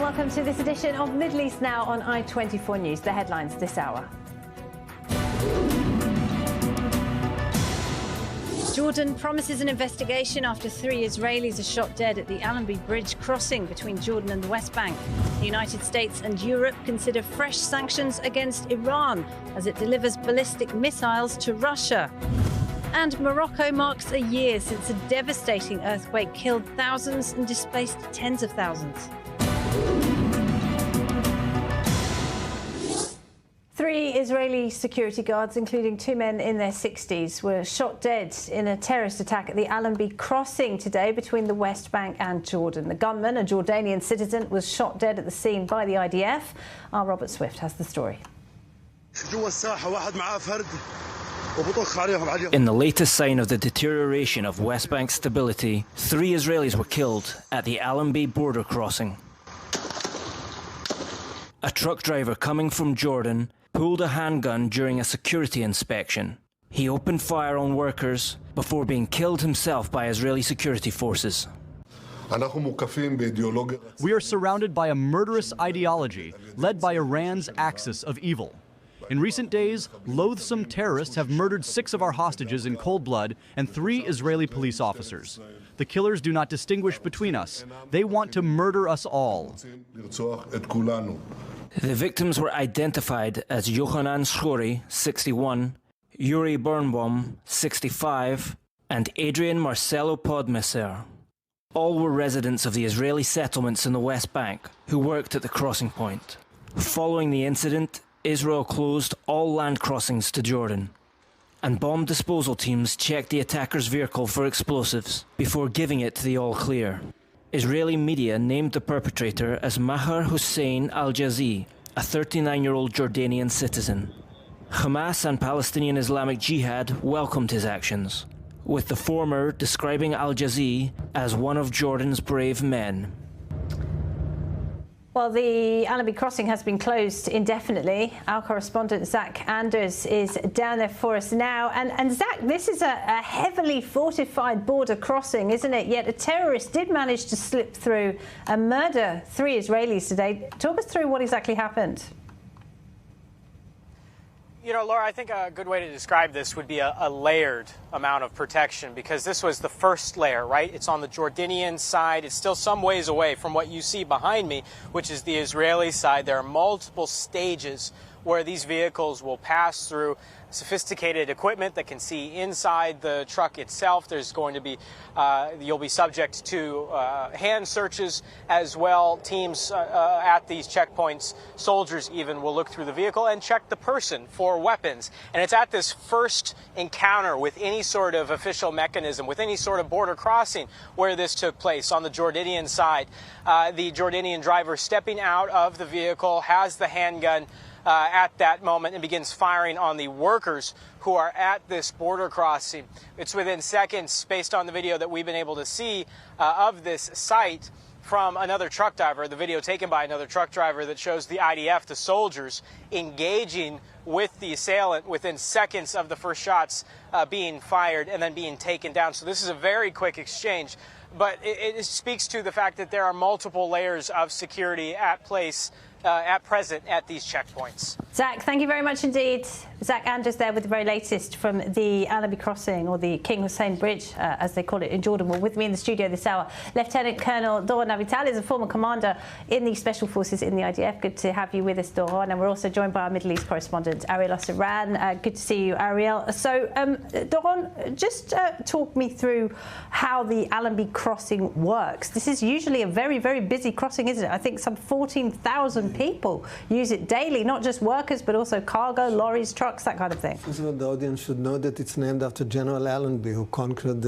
welcome to this edition of Middle East Now on I24 News. The headlines this hour. Jordan promises an investigation after 3 Israelis are shot dead at the Allenby Bridge crossing between Jordan and the West Bank. The United States and Europe consider fresh sanctions against Iran as it delivers ballistic missiles to Russia. And Morocco marks a year since a devastating earthquake killed thousands and displaced tens of thousands. 3 Israeli security guards, including 2 men in their 60s, were shot dead in a terrorist attack at the Allenby crossing today between the West Bank and Jordan. The gunman, a Jordanian citizen, was shot dead at the scene by the IDF. Our Robert Swift has the story. In the latest sign of the deterioration of West Bank stability, 3 Israelis were killed at the Allenby border crossing. A truck driver coming from Jordan pulled a handgun during a security inspection. He opened fire on workers before being killed himself by Israeli security forces. We are surrounded by a murderous ideology led by Iran's axis of evil. In recent days, loathsome terrorists have murdered 6 of our hostages in cold blood and 3 Israeli police officers. The killers do not distinguish between us. They want to murder us all. The victims were identified as Yohanan Shori, 61, Yuri Birnbaum, 65, and Adrian Marcelo Podmeser. All were residents of the Israeli settlements in the West Bank who worked at the crossing point. Following the incident, Israel closed all land crossings to Jordan, and bomb disposal teams checked the attacker's vehicle for explosives before giving it the all-clear. Israeli media named the perpetrator as Maher Hussein al-Jazi, a 39-year-old Jordanian citizen. Hamas and Palestinian Islamic Jihad welcomed his actions, with the former describing al-Jazi as one of Jordan's brave men. Well, the Allenby crossing has been closed indefinitely. Our correspondent Zach Anders is down there for us now. And Zach, this is a heavily fortified border crossing, isn't it? Yet a terrorist did manage to slip through and murder 3 Israelis today. Talk us through what exactly happened. You know, Laura, I think a good way to describe this would be a layered amount of protection, because this was the first layer, right? It's on the Jordanian side. It's still some ways away from what you see behind me, which is the Israeli side. There are multiple stages where these vehicles will pass through sophisticated equipment that can see inside the truck itself. There's going to be, you'll be subject to hand searches as well. Teams at these checkpoints, soldiers even, will look through the vehicle and check the person for weapons. And it's at this first encounter with any sort of official mechanism, with any sort of border crossing, where this took place on the Jordanian side. The Jordanian driver stepping out of the vehicle has the handgun at that moment and begins firing on the workers who are at this border crossing. It's within seconds, based on the video that we've been able to see of this site from another truck driver, the video taken by another truck driver that shows the IDF, the soldiers, engaging with the assailant within seconds of the first shots being fired and then being taken down. So this is a very quick exchange, but it speaks to the fact that there are multiple layers of security at present at these checkpoints. Zach, thank you very much indeed. Zach Anders there with the very latest from the Allenby crossing, or the King Hussein Bridge, as they call it in Jordan. Well, with me in the studio this hour, Lieutenant Colonel Doron Avital is a former commander in the Special Forces in the IDF. Good to have you with us, Doron. And we're also joined by our Middle East correspondent, Ariel Osseran. Good to see you, Ariel. So, Doron, just talk me through how the Allenby crossing works. This is usually a very, very busy crossing, isn't it? I think some 14,000 people use it daily, not just workers, but also cargo, lorries, trucks, that kind of thing. First of all, the audience should know that it's named after General Allenby, who conquered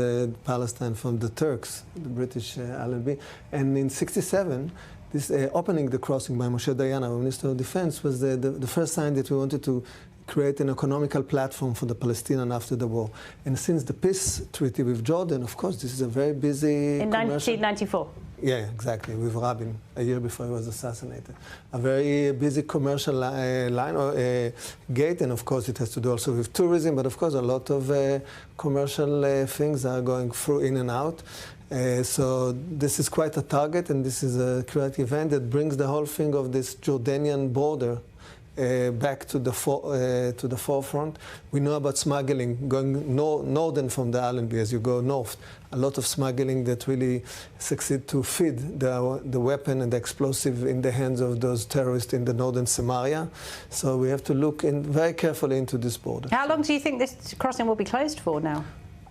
Palestine from the Turks, the British Allenby. And in '67, this opening the crossing by Moshe Dayan, our Minister of Defense, was the first sign that we wanted to create an economical platform for the Palestinians after the war. And since the peace treaty with Jordan, of course, this is a very busy in 1994. Yeah, exactly, with Rabin, a year before he was assassinated. A very busy commercial line or gate, and of course it has to do also with tourism, but of course a lot of commercial things are going through in and out. So this is quite a target, and this is a creative event that brings the whole thing of this Jordanian border back to the forefront. We know about smuggling going northern from the Allenby as you go north. A lot of smuggling that really succeed to feed the weapon and the explosive in the hands of those terrorists in the northern Samaria. So we have to look very carefully into this border. How long do you think this crossing will be closed for now?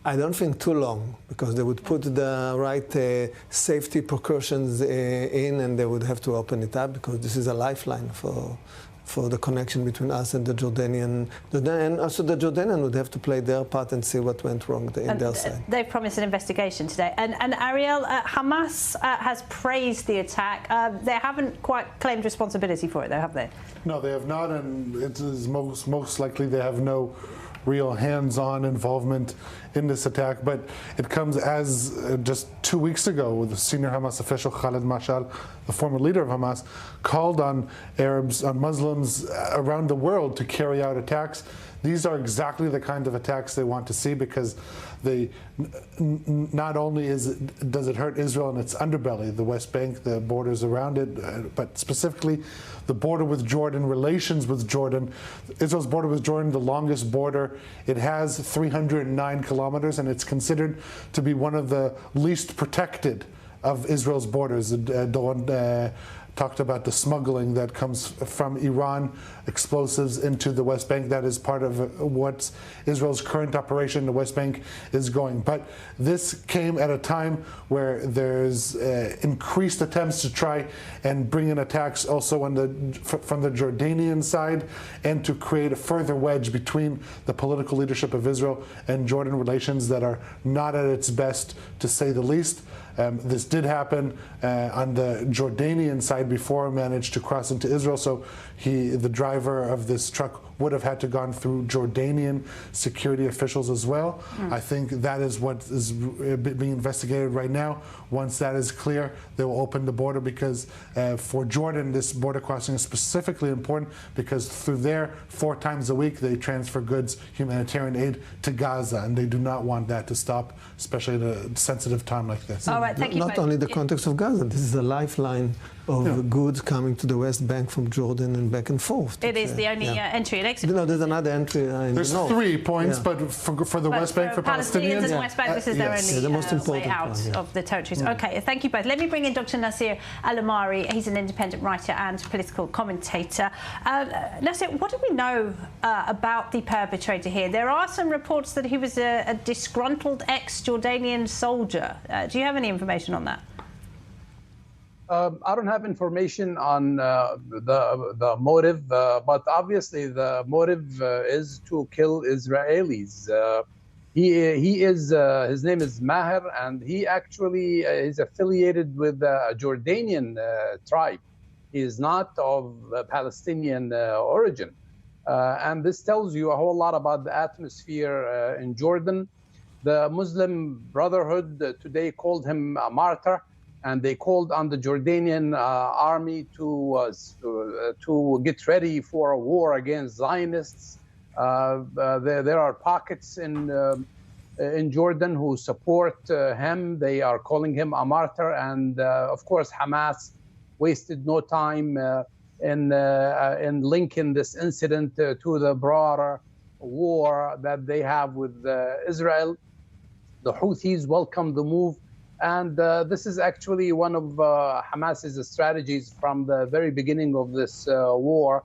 I don't think too long, because they would put the right safety precautions in, and they would have to open it up, because this is a lifeline for the connection between us and the Jordanian. And also the Jordanian would have to play their part and see what went wrong in their side. They've promised an investigation today. And Ariel, Hamas has praised the attack. They haven't quite claimed responsibility for it, though, have they? No, they have not, and it is most likely they have no real hands-on involvement in this attack, but it comes as just 2 weeks ago, the senior Hamas official Khaled Mashal, the former leader of Hamas, called on Arabs, on Muslims around the world to carry out attacks. These are exactly the kind of attacks they want to see, because they not only does it hurt Israel in its underbelly, the West Bank, the borders around it, but specifically the border with Jordan, relations with Jordan. Israel's border with Jordan, the longest border. It has 309 kilometers, and it's considered to be one of the least protected of Israel's borders. Doron talked about the smuggling that comes from Iran, explosives into the West Bank. That is part of what Israel's current operation in the West Bank is going. But this came at a time where there's increased attempts to try and bring in attacks also from the Jordanian side, and to create a further wedge between the political leadership of Israel and Jordan, relations that are not at its best, to say the least. This did happen on the Jordanian side before it managed to cross into Israel. So the driver of this truck would have had to gone through Jordanian security officials as well. I think that is what is being investigated right now. Once that is clear, they will open the border, because for Jordan, this border crossing is specifically important, because through there, 4 times a week, they transfer goods, humanitarian aid to Gaza, and they do not want that to stop, especially at a sensitive time like this. All right, thank you. Not only the context of Gaza, this is a lifeline of goods coming to the West Bank from Jordan and back and forth. It is the only entry and exit. No, there's another entry in There's the north. 3 points, but for the West Bank, for Palestinians Palestinians, and the West Bank, this is their only the most way important out one, of the territories. Okay, thank you both. Let me bring in Dr. Nasir Al-Amari. He's an independent writer and political commentator. Nasir, what do we know about the perpetrator here? There are some reports that he was a disgruntled ex-Jordanian soldier. Do you have any information on that? I don't have information on the motive, but obviously the motive is to kill Israelis. His name is Maher, and he actually is affiliated with a Jordanian tribe. He is not of Palestinian origin. And this tells you a whole lot about the atmosphere in Jordan. The Muslim Brotherhood today called him a martyr, and they called on the Jordanian army to get ready for a war against Zionists. There are pockets in Jordan who support him. They are calling him a martyr, and of course Hamas wasted no time in linking this incident to the broader war that they have with Israel. The Houthis welcome the move. And this is actually one of Hamas's strategies from the very beginning of this war,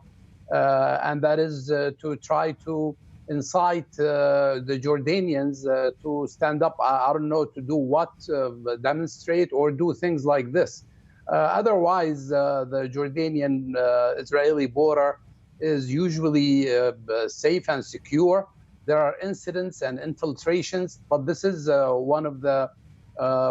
and that is to try to incite the Jordanians to stand up, I don't know to do what, demonstrate or do things like this. Otherwise, the Jordanian-Israeli border is usually safe and secure. There are incidents and infiltrations, but this is one of the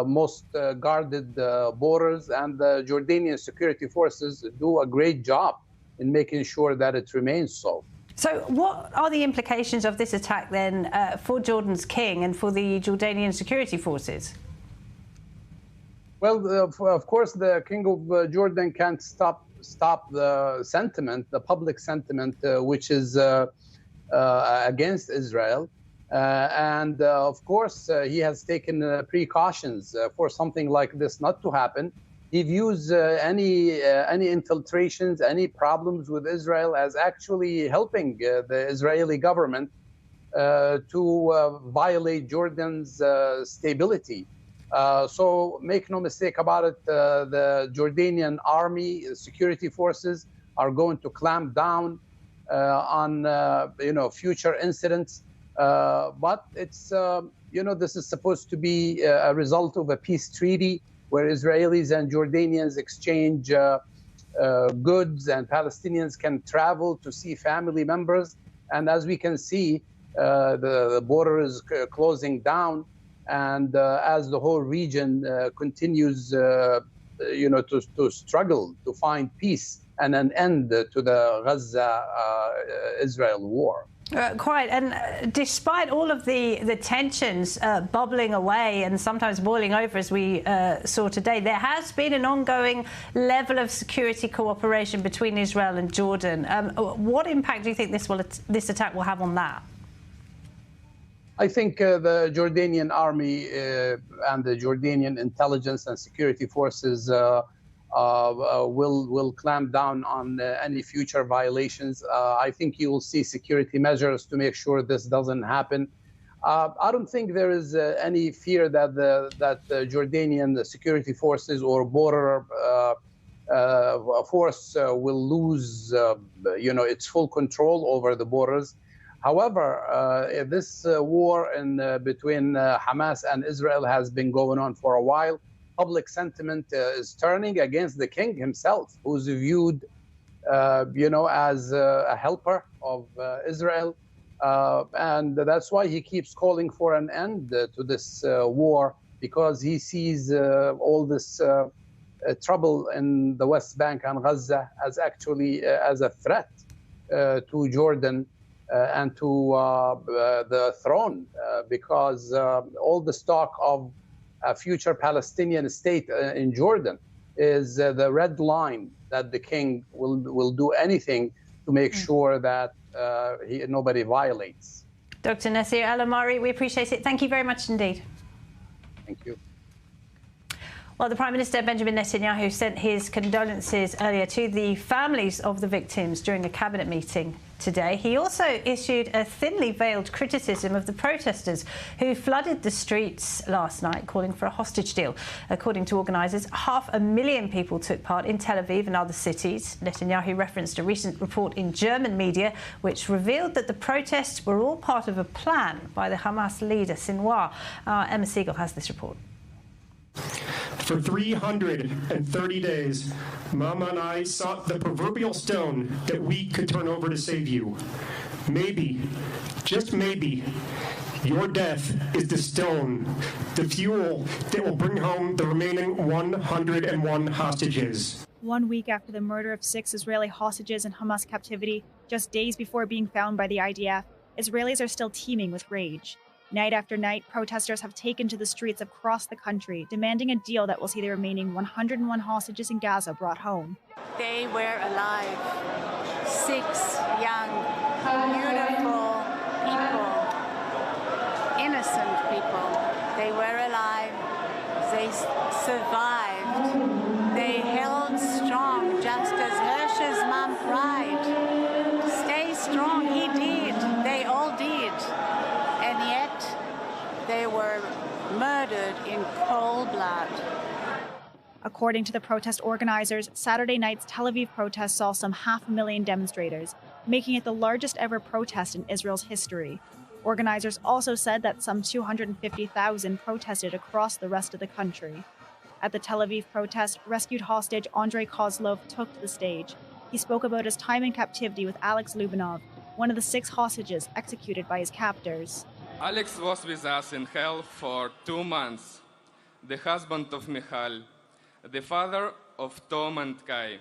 most guarded borders, and the Jordanian security forces do a great job in making sure that it remains so. So what are the implications of this attack then for Jordan's king and for the Jordanian security forces? Well, of course, the King of Jordan can't stop the sentiment, the public sentiment, which is against Israel. And of course, he has taken precautions for something like this not to happen. He views any infiltrations, any problems with Israel as actually helping the Israeli government to violate Jordan's stability. So make no mistake about it, the Jordanian army, security forces are going to clamp down on future incidents. But it's this is supposed to be a result of a peace treaty where Israelis and Jordanians exchange goods, and Palestinians can travel to see family members. And as we can see, the border is closing down. And as the whole region continues, to struggle to find peace and an end to the Gaza-Israel war. Quite, and despite all of the tensions bubbling away and sometimes boiling over, as we saw today, there has been an ongoing level of security cooperation between Israel and Jordan. What impact do you think this attack will have on that? I think the Jordanian army and the Jordanian intelligence and security forces will clamp down on any future violations. I think you will see security measures to make sure this doesn't happen. I don't think there is any fear that the Jordanian security forces or border force will lose, its full control over the borders. However, this war between Hamas and Israel has been going on for a while. Public sentiment is turning against the king himself, who's viewed, as a helper of Israel. And that's why he keeps calling for an end to this war, because he sees all this trouble in the West Bank and Gaza as actually as a threat to Jordan and to the throne, because all the talk of a future Palestinian state in Jordan is the red line that the king will do anything to make sure that nobody violates. Dr. Nasser Al-Omari, we appreciate it. Thank you very much indeed. Thank you. Well, the Prime Minister, Benjamin Netanyahu, sent his condolences earlier to the families of the victims during a cabinet meeting today. He also issued a thinly veiled criticism of the protesters who flooded the streets last night, calling for a hostage deal. According to organisers, 500,000 people took part in Tel Aviv and other cities. Netanyahu referenced a recent report in German media which revealed that the protests were all part of a plan by the Hamas leader, Sinwar. Emma Siegel has this report. For 330 days, Mama and I sought the proverbial stone that we could turn over to save you. Maybe, just maybe, your death is the stone, the fuel that will bring home the remaining 101 hostages. 1 week after the murder of 6 Israeli hostages in Hamas captivity, just days before being found by the IDF, Israelis are still teeming with rage. Night after night, protesters have taken to the streets across the country, demanding a deal that will see the remaining 101 hostages in Gaza brought home. They were alive. 6 young, beautiful people, innocent people. They were alive. They survived. They held strong, just as Hirsch's mom cried. Stay strong. He did. They all did. And yet, they were murdered in cold blood. According to the protest organizers, Saturday night's Tel Aviv protest saw some 500,000 demonstrators, making it the largest ever protest in Israel's history. Organizers also said that some 250,000 protested across the rest of the country. At the Tel Aviv protest, rescued hostage Andrei Kozlov took to the stage. He spoke about his time in captivity with Alex Lubinov, one of the 6 hostages executed by his captors. Alex was with us in hell for 2 months, the husband of Michal, the father of Tom and Kai,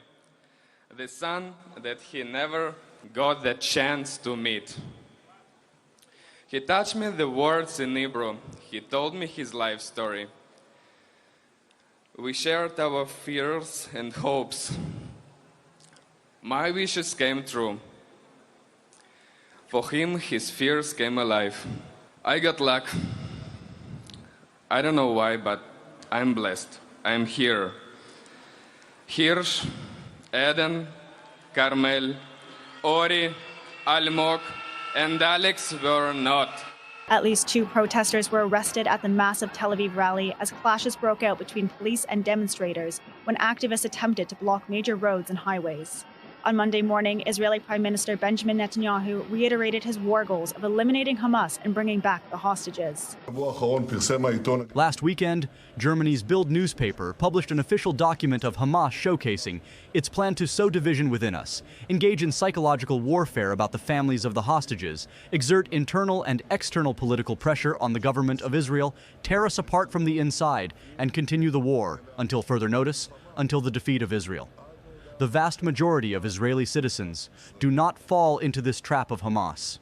the son that he never got the chance to meet. He taught me the words in Hebrew. He told me his life story. We shared our fears and hopes. My wishes came true. For him, his fears came alive. I got luck. I don't know why, but I'm blessed. I'm here. Hirsch, Eden, Carmel, Ori, Almog, and Alex were not. At least 2 protesters were arrested at the massive Tel Aviv rally as clashes broke out between police and demonstrators when activists attempted to block major roads and highways. On Monday morning, Israeli Prime Minister Benjamin Netanyahu reiterated his war goals of eliminating Hamas and bringing back the hostages. Last weekend, Germany's Bild newspaper published an official document of Hamas showcasing its plan to sow division within us, engage in psychological warfare about the families of the hostages, exert internal and external political pressure on the government of Israel, tear us apart from the inside, and continue the war, until further notice, until the defeat of Israel. The vast majority of Israeli citizens do not fall into this trap of Hamas.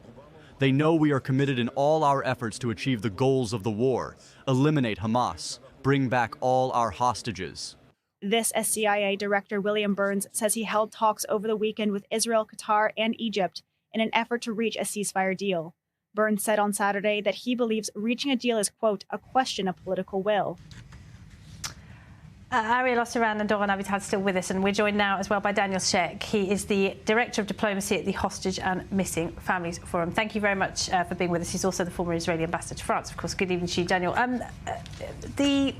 They know we are committed in all our efforts to achieve the goals of the war, eliminate Hamas, bring back all our hostages. This, as CIA Director William Burns says he held talks over the weekend with Israel, Qatar, and Egypt in an effort to reach a ceasefire deal. Burns said on Saturday that he believes reaching a deal is, quote, a question of political will. Ariel Osseran and Doron Avital still with us, and we're joined now as well by Daniel Sheck. He is the Director of Diplomacy at the Hostage and Missing Families Forum. Thank you very much for being with us. He's also the former Israeli ambassador to France. Of course, good evening to you, Daniel. The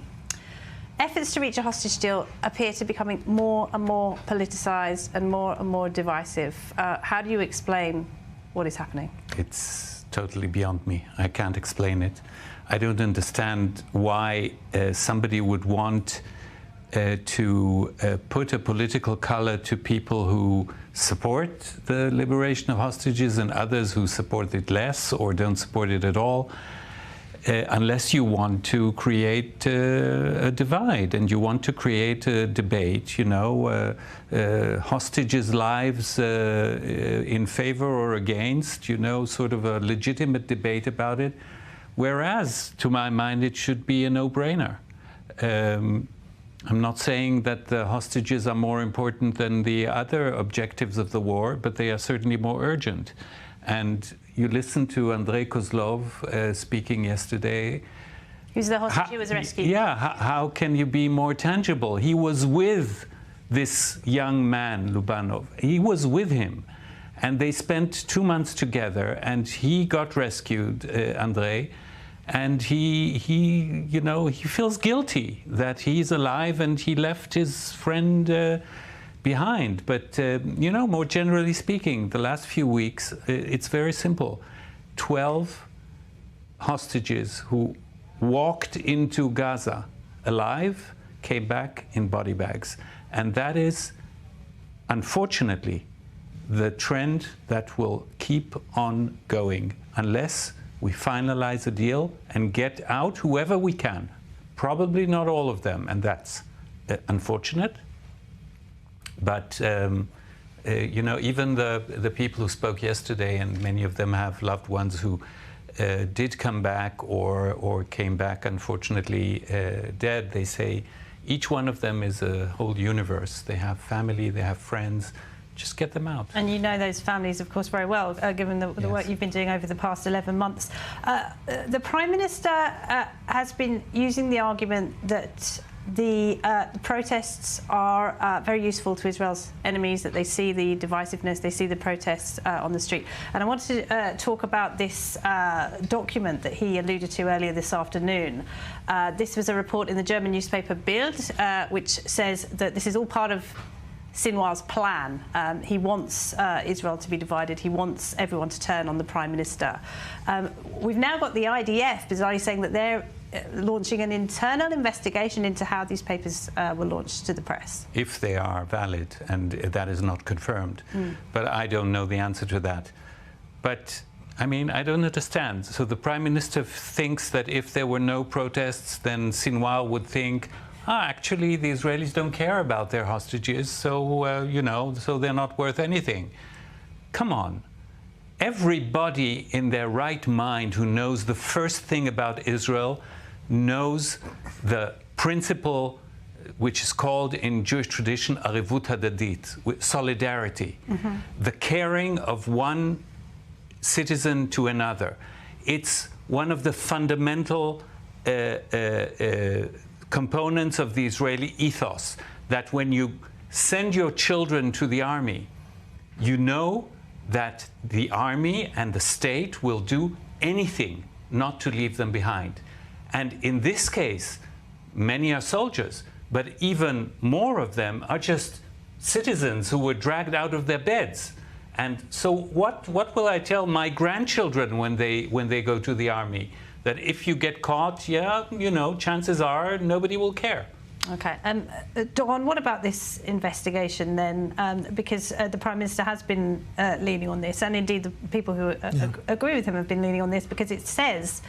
efforts to reach a hostage deal appear to be becoming more and more politicised and more divisive. How do you explain what is happening? It's totally beyond me. I can't explain it. I don't understand why somebody would want to put a political color to people who support the liberation of hostages and others who support it less or don't support it at all, unless you want to create a divide and you want to create a debate, you know, hostages' lives in favor or against, you know, sort of a legitimate debate about it, whereas, to my mind, it should be a no-brainer. I'm not saying that the hostages are more important than the other objectives of the war, but they are certainly more urgent. And you listened to Andrei Kozlov speaking yesterday. Who's the hostage who was rescued? Yeah, how can you be more tangible? He was with this young man, Lubanov. He was with him. And they spent 2 months together, and he got rescued, Andrei. And he you know, he feels guilty that he's alive and he left his friend behind. But, you know, more generally speaking, the last few weeks, it's very simple. 12 hostages who walked into Gaza alive came back in body bags. And that is, unfortunately, the trend that will keep on going unless we finalize a deal and get out whoever we can. Probably not all of them, and that's unfortunate. But you know, even the people who spoke yesterday, and many of them have loved ones who did come back or came back unfortunately dead, they say each one of them is a whole universe. They have family, they have friends. Just get them out. And you know those families, of course, very well, given the work you've been doing over the past 11 months. The Prime Minister has been using the argument that the protests are very useful to Israel's enemies, that they see the divisiveness, they see the protests on the street. And I wanted to talk about this document that he alluded to earlier this afternoon. This was a report in the German newspaper Bild, which says that this is all part of Sinwar's plan. He wants Israel to be divided. He wants everyone to turn on the Prime Minister. We've now got the IDF bizarrely saying that they're launching an internal investigation into how these papers were launched to the press. If they are valid, and that is not confirmed. But I don't know the answer to that. But I mean, I don't understand. So the Prime Minister thinks that if there were no protests, then Sinwar would think, actually, the Israelis don't care about their hostages, so, you know, so they're not worth anything. Come on. Everybody in their right mind who knows the first thing about Israel knows the principal which is called in Jewish tradition arivut hadadit, solidarity, the caring of one citizen to another. It's one of the fundamental components of the Israeli ethos, that when you send your children to the army, you know that the army and the state will do anything not to leave them behind. And in this case, many are soldiers, but even more of them are just citizens who were dragged out of their beds. And so what will I tell my grandchildren when they go to the army? That if you get caught, yeah, you know, chances are nobody will care. Okay. Dawn, what about this investigation then? Because the Prime Minister has been leaning on this, and indeed the people who agree with him have been leaning on this, because it says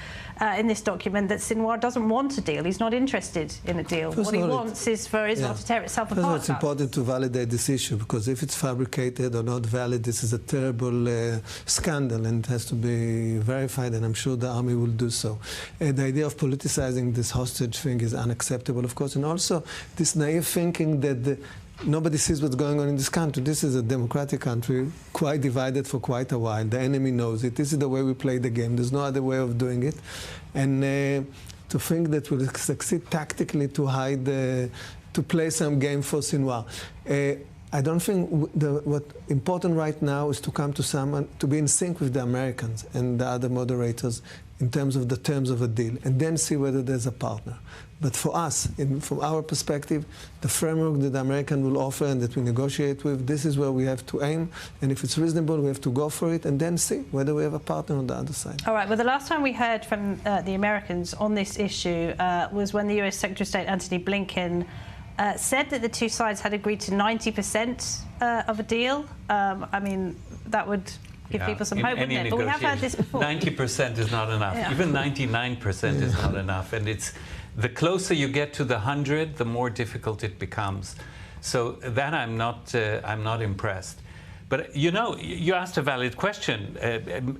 in this document that Sinwar doesn't want a deal. He's not interested in a deal. What he wants is for Israel to tear itself apart. First of all, it's important to validate this issue, because if it's fabricated or not valid, this is a terrible scandal, and it has to be verified, and I'm sure the army will do so. The idea of politicizing this hostage thing is unacceptable, of course, and also this naive thinking that nobody sees what's going on in this country. This is a democratic country, quite divided for quite a while. The enemy knows it. This is the way we play the game. There's no other way of doing it. And to think that we'll succeed tactically to hide, to play some game for Sinwar. I don't think what's important right now is to come to someone, to be in sync with the Americans and the other moderators in terms of the terms of a deal, and then see whether there's a partner. But for us, from our perspective, the framework that the American will offer and that we negotiate with, this is where we have to aim. And if it's reasonable, we have to go for it and then see whether we have a partner on the other side. All right. Well, the last time we heard from the Americans on this issue was when the US Secretary of State Antony Blinken said that the two sides had agreed to 90% of a deal. I mean, that would give people some hope, wouldn't it? But we have heard this before. 90% is not enough. Yeah. Even 99% is not enough. And it's the closer you get to the 100, the more difficult it becomes. So that I'm not impressed. But you know, you asked a valid question,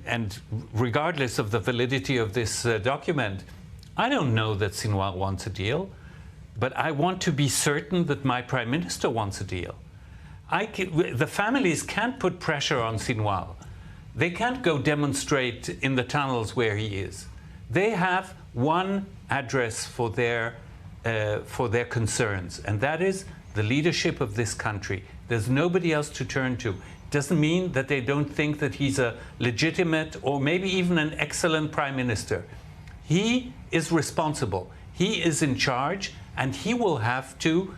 and regardless of the validity of this document, I don't know that Sinwar wants a deal, but I want to be certain that my Prime Minister wants a deal. The families can't put pressure on Sinwar. They can't go demonstrate in the tunnels where he is. They have one address for their concerns, and that is the leadership of this country. There's nobody else to turn to. Doesn't mean that they don't think that he's a legitimate or maybe even an excellent Prime Minister. He is responsible. He is in charge, and he will have to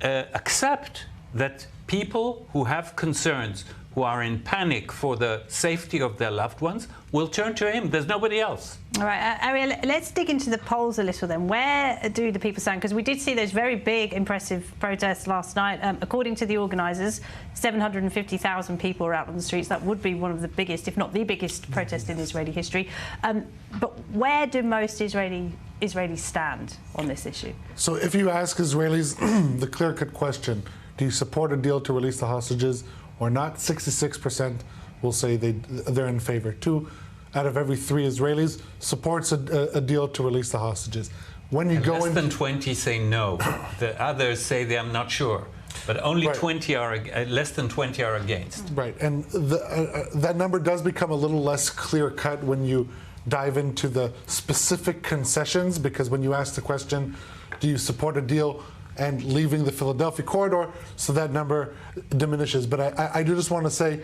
accept that people who have concerns, who are in panic for the safety of their loved ones, will turn to him. There's nobody else. All right, Ariel, let's dig into the polls a little then. Where do the people stand? Because we did see those very big, impressive protests last night. According to the organisers, 750,000 people were out on the streets. That would be one of the biggest, if not the biggest, protest in Israeli history. But where do most Israelis stand on this issue? So if you ask Israelis the clear-cut question, do you support a deal to release the hostages or not, 66% will say they're in favor. 2 out of every 3 Israelis supports a deal to release the hostages. When you and go less than 20 say no. The others say they are not sure. But only 20 are less than 20 are against. Right, and that number does become a little less clear-cut when you dive into the specific concessions, because when you ask the question, do you support a deal and leaving the Philadelphia corridor, so that number diminishes. But I do just want to say,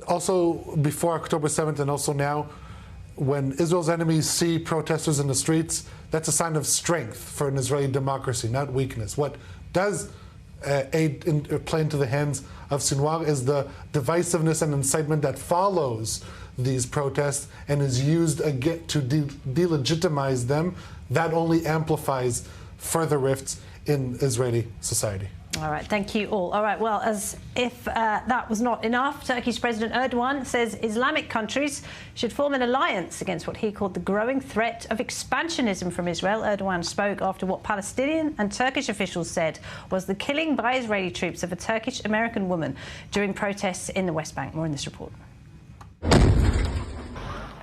also before October 7th and also now, when Israel's enemies see protesters in the streets, that's a sign of strength for an Israeli democracy, not weakness. What does play into the hands of Sinwar is the divisiveness and incitement that follows these protests and is used again to delegitimize them. That only amplifies further rifts in Israeli society. All right, thank you all. All right, well, as if that was not enough, Turkish President Erdogan says Islamic countries should form an alliance against what he called the growing threat of expansionism from Israel. Erdogan spoke after what Palestinian and Turkish officials said was the killing by Israeli troops of a Turkish-American woman during protests in the West Bank. More in this report.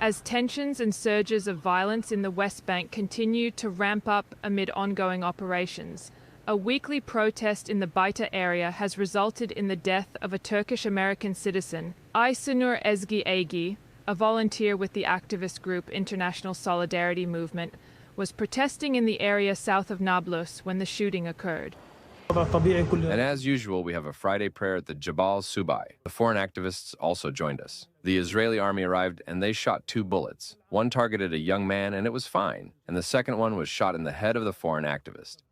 As tensions and surges of violence in the West Bank continue to ramp up amid ongoing operations, A weekly protest in the Baita area has resulted in the death of a Turkish-American citizen, Aysenur Ezgi Egi, a volunteer with the activist group International Solidarity Movement, was protesting in the area south of Nablus when the shooting occurred. And as usual, we have a Friday prayer at the Jabal Subai. The foreign activists also joined us. The Israeli army arrived and they shot 2 bullets. One targeted a young man and it was fine, and the second one was shot in the head of the foreign activist.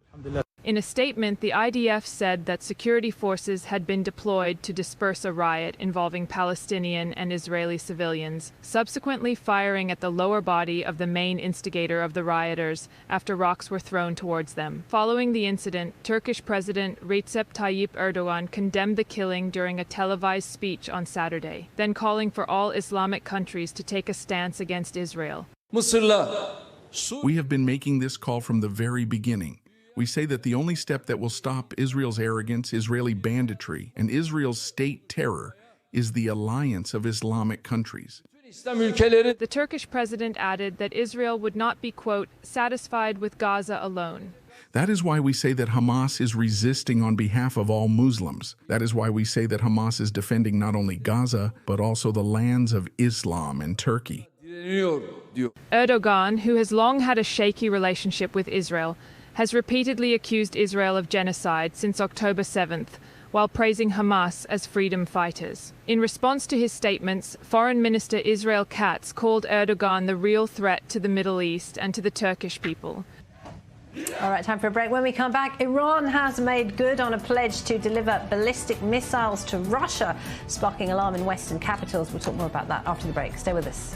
In a statement, the IDF said that security forces had been deployed to disperse a riot involving Palestinian and Israeli civilians, subsequently firing at the lower body of the main instigator of the rioters after rocks were thrown towards them. Following the incident, Turkish President Recep Tayyip Erdogan condemned the killing during a televised speech on Saturday, then calling for all Islamic countries to take a stance against Israel. We have been making this call from the very beginning. We say that the only step that will stop Israel's arrogance, Israeli banditry, and Israel's state terror is the alliance of Islamic countries. The Turkish president added that Israel would not be, quote, satisfied with Gaza alone. That is why we say that Hamas is resisting on behalf of all Muslims. That is why we say that Hamas is defending not only Gaza, but also the lands of Islam and Turkey. Erdogan, who has long had a shaky relationship with Israel, has repeatedly accused Israel of genocide since October 7th, while praising Hamas as freedom fighters. In response to his statements, Foreign Minister Israel Katz called Erdogan the real threat to the Middle East and to the Turkish people. All right, time for a break. When we come back, Iran has made good on a pledge to deliver ballistic missiles to Russia, sparking alarm in Western capitals. We'll talk more about that after the break. Stay with us.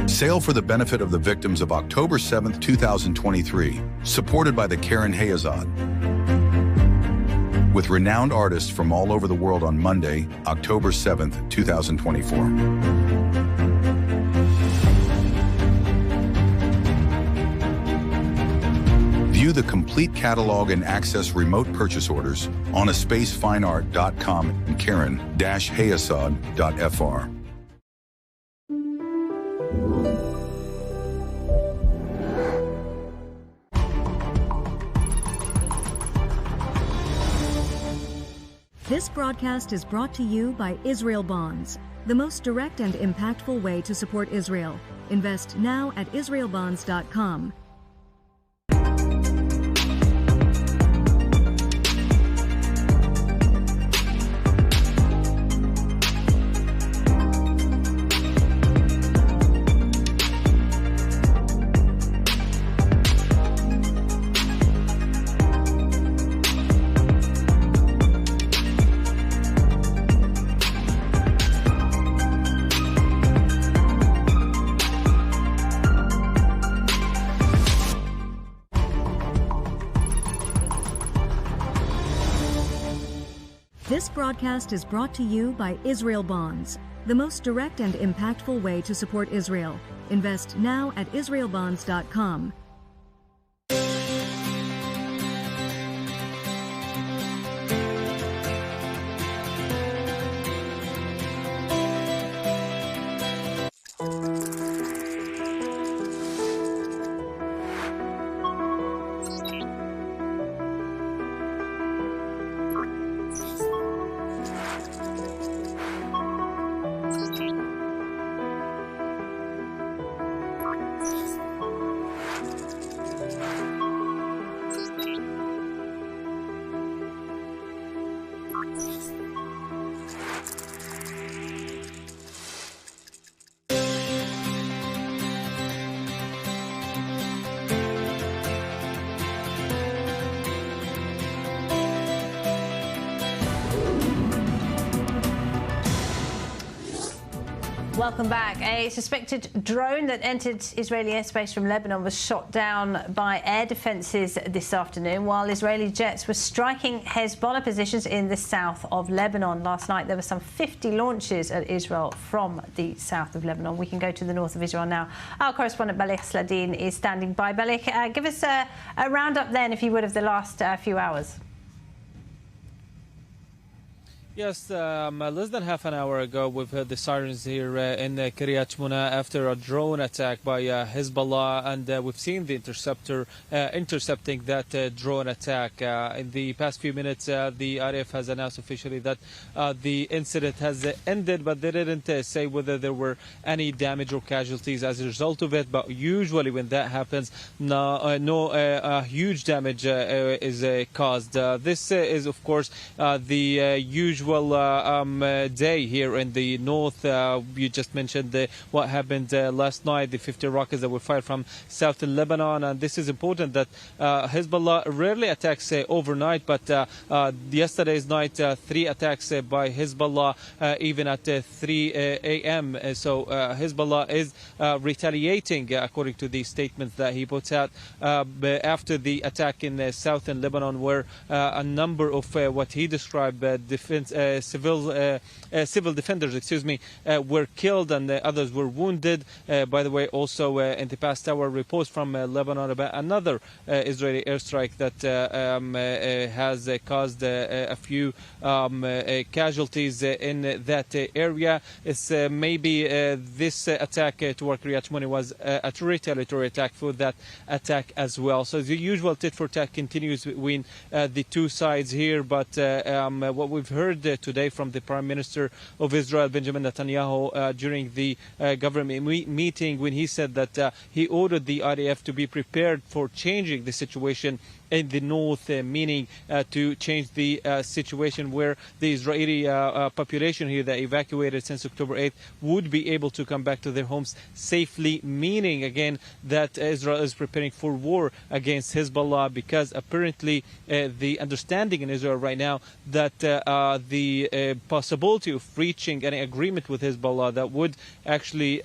Sale for the benefit of the victims of October 7th, 2023, supported by the Karen Hayazad. With renowned artists from all over the world on Monday, October 7th, 2024. View the complete catalog and access remote purchase orders on aspacefineart.com and Karen-Hayasad.fr. This broadcast is brought to you by Israel Bonds, the most direct and impactful way to support Israel. Invest now at israelbonds.com. This broadcast is brought to you by Israel Bonds, the most direct and impactful way to support Israel. Invest now at israelbonds.com. Welcome back. A suspected drone that entered Israeli airspace from Lebanon was shot down by air defences this afternoon while Israeli jets were striking Hezbollah positions in the south of Lebanon. Last night there were some 50 launches at Israel from the south of Lebanon. We can go to the north of Israel now. Our correspondent Balek Sladin is standing by. Balek, give us a roundup then, if you would, of the last few hours. Yes, less than half an hour ago, we've heard the sirens here in Kiryat Shmona after a drone attack by Hezbollah, and we've seen the interceptor intercepting that drone attack. In the past few minutes, the IDF has announced officially that the incident has ended, but they didn't say whether there were any damage or casualties as a result of it. But usually when that happens, no huge damage is caused. This is, of course, the usual day here in the north. You just mentioned what happened last night, the 50 rockets that were fired from southern Lebanon, and this is important that Hezbollah rarely attacks overnight, but yesterday's night 3 attacks by Hezbollah even at 3 a.m. So Hezbollah is retaliating according to the statement that he puts out after the attack in southern Lebanon, where a number of what he described civil defenders, were killed and others were wounded. By the way, also in the past hour, reports from Lebanon about another Israeli airstrike that has caused a few casualties in that area. It's maybe this attack toward Kiryat Shmona was a retaliatory attack for that attack as well. So the usual tit for tat continues between the two sides here, but what we've heard today from the Prime Minister of Israel, Benjamin Netanyahu, during the government meeting, when he said that he ordered the IDF to be prepared for changing the situation in the north, meaning to change the situation where the Israeli population here that evacuated since October 8th would be able to come back to their homes safely, meaning again that Israel is preparing for war against Hezbollah, because apparently the understanding in Israel right now that the possibility of reaching any agreement with Hezbollah that would actually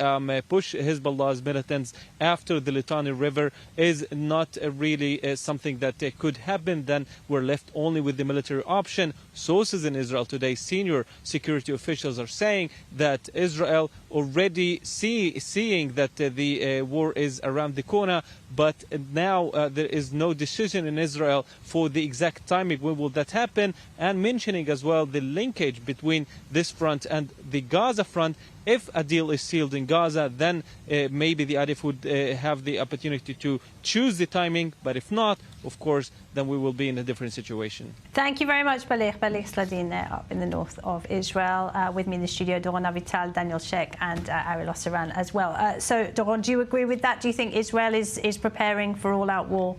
push Hezbollah's militants after the Litani River is not really something that could happen. Then we're left only with the military option. Sources in Israel today, senior security officials, are saying that Israel already seeing that the war is around the corner, but now there is no decision in Israel for the exact timing when will that happen, and mentioning as well the linkage between this front and the Gaza front. If a deal is sealed in Gaza, then maybe the IDF would have the opportunity to choose the timing. But if not, of course, then we will be in a different situation. Thank you very much, Balek Sladin, there up in the north of Israel. With me in the studio, Doron Avital, Daniel Sheck, and Ariel Osseran as well. So, Doron, do you agree with that? Do you think Israel is preparing for all-out war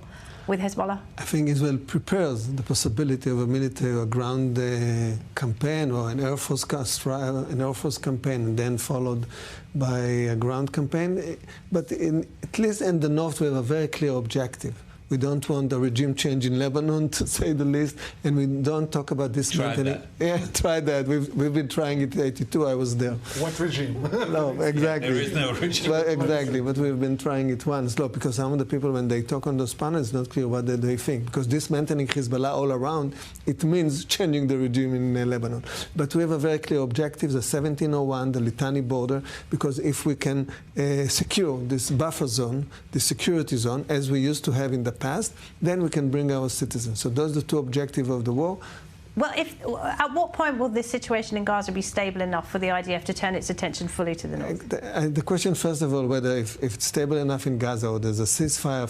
with Hezbollah? I think Israel prepares the possibility of a military or ground campaign or an Air Force campaign, and then followed by a ground campaign. But at least in the north, we have a very clear objective. We don't want a regime change in Lebanon, to say the least, and we don't talk about this. Try that. Yeah, try that. We've been trying it in '82. I was there. What regime? No, exactly. There is no regime. Well, exactly, but we've been trying it once. Look, because some of the people, when they talk on those panels, it's not clear what they think. Because dismantling Hezbollah all around, it means changing the regime in Lebanon. But we have a very clear objective: the 1701, the Litani border. Because if we can secure this buffer zone, the security zone, as we used to have in the past, then we can bring our citizens. So those are the two objectives of the war. Well, at what point will this situation in Gaza be stable enough for the IDF to turn its attention fully to the north? The question, first of all, whether if it's stable enough in Gaza or there's a ceasefire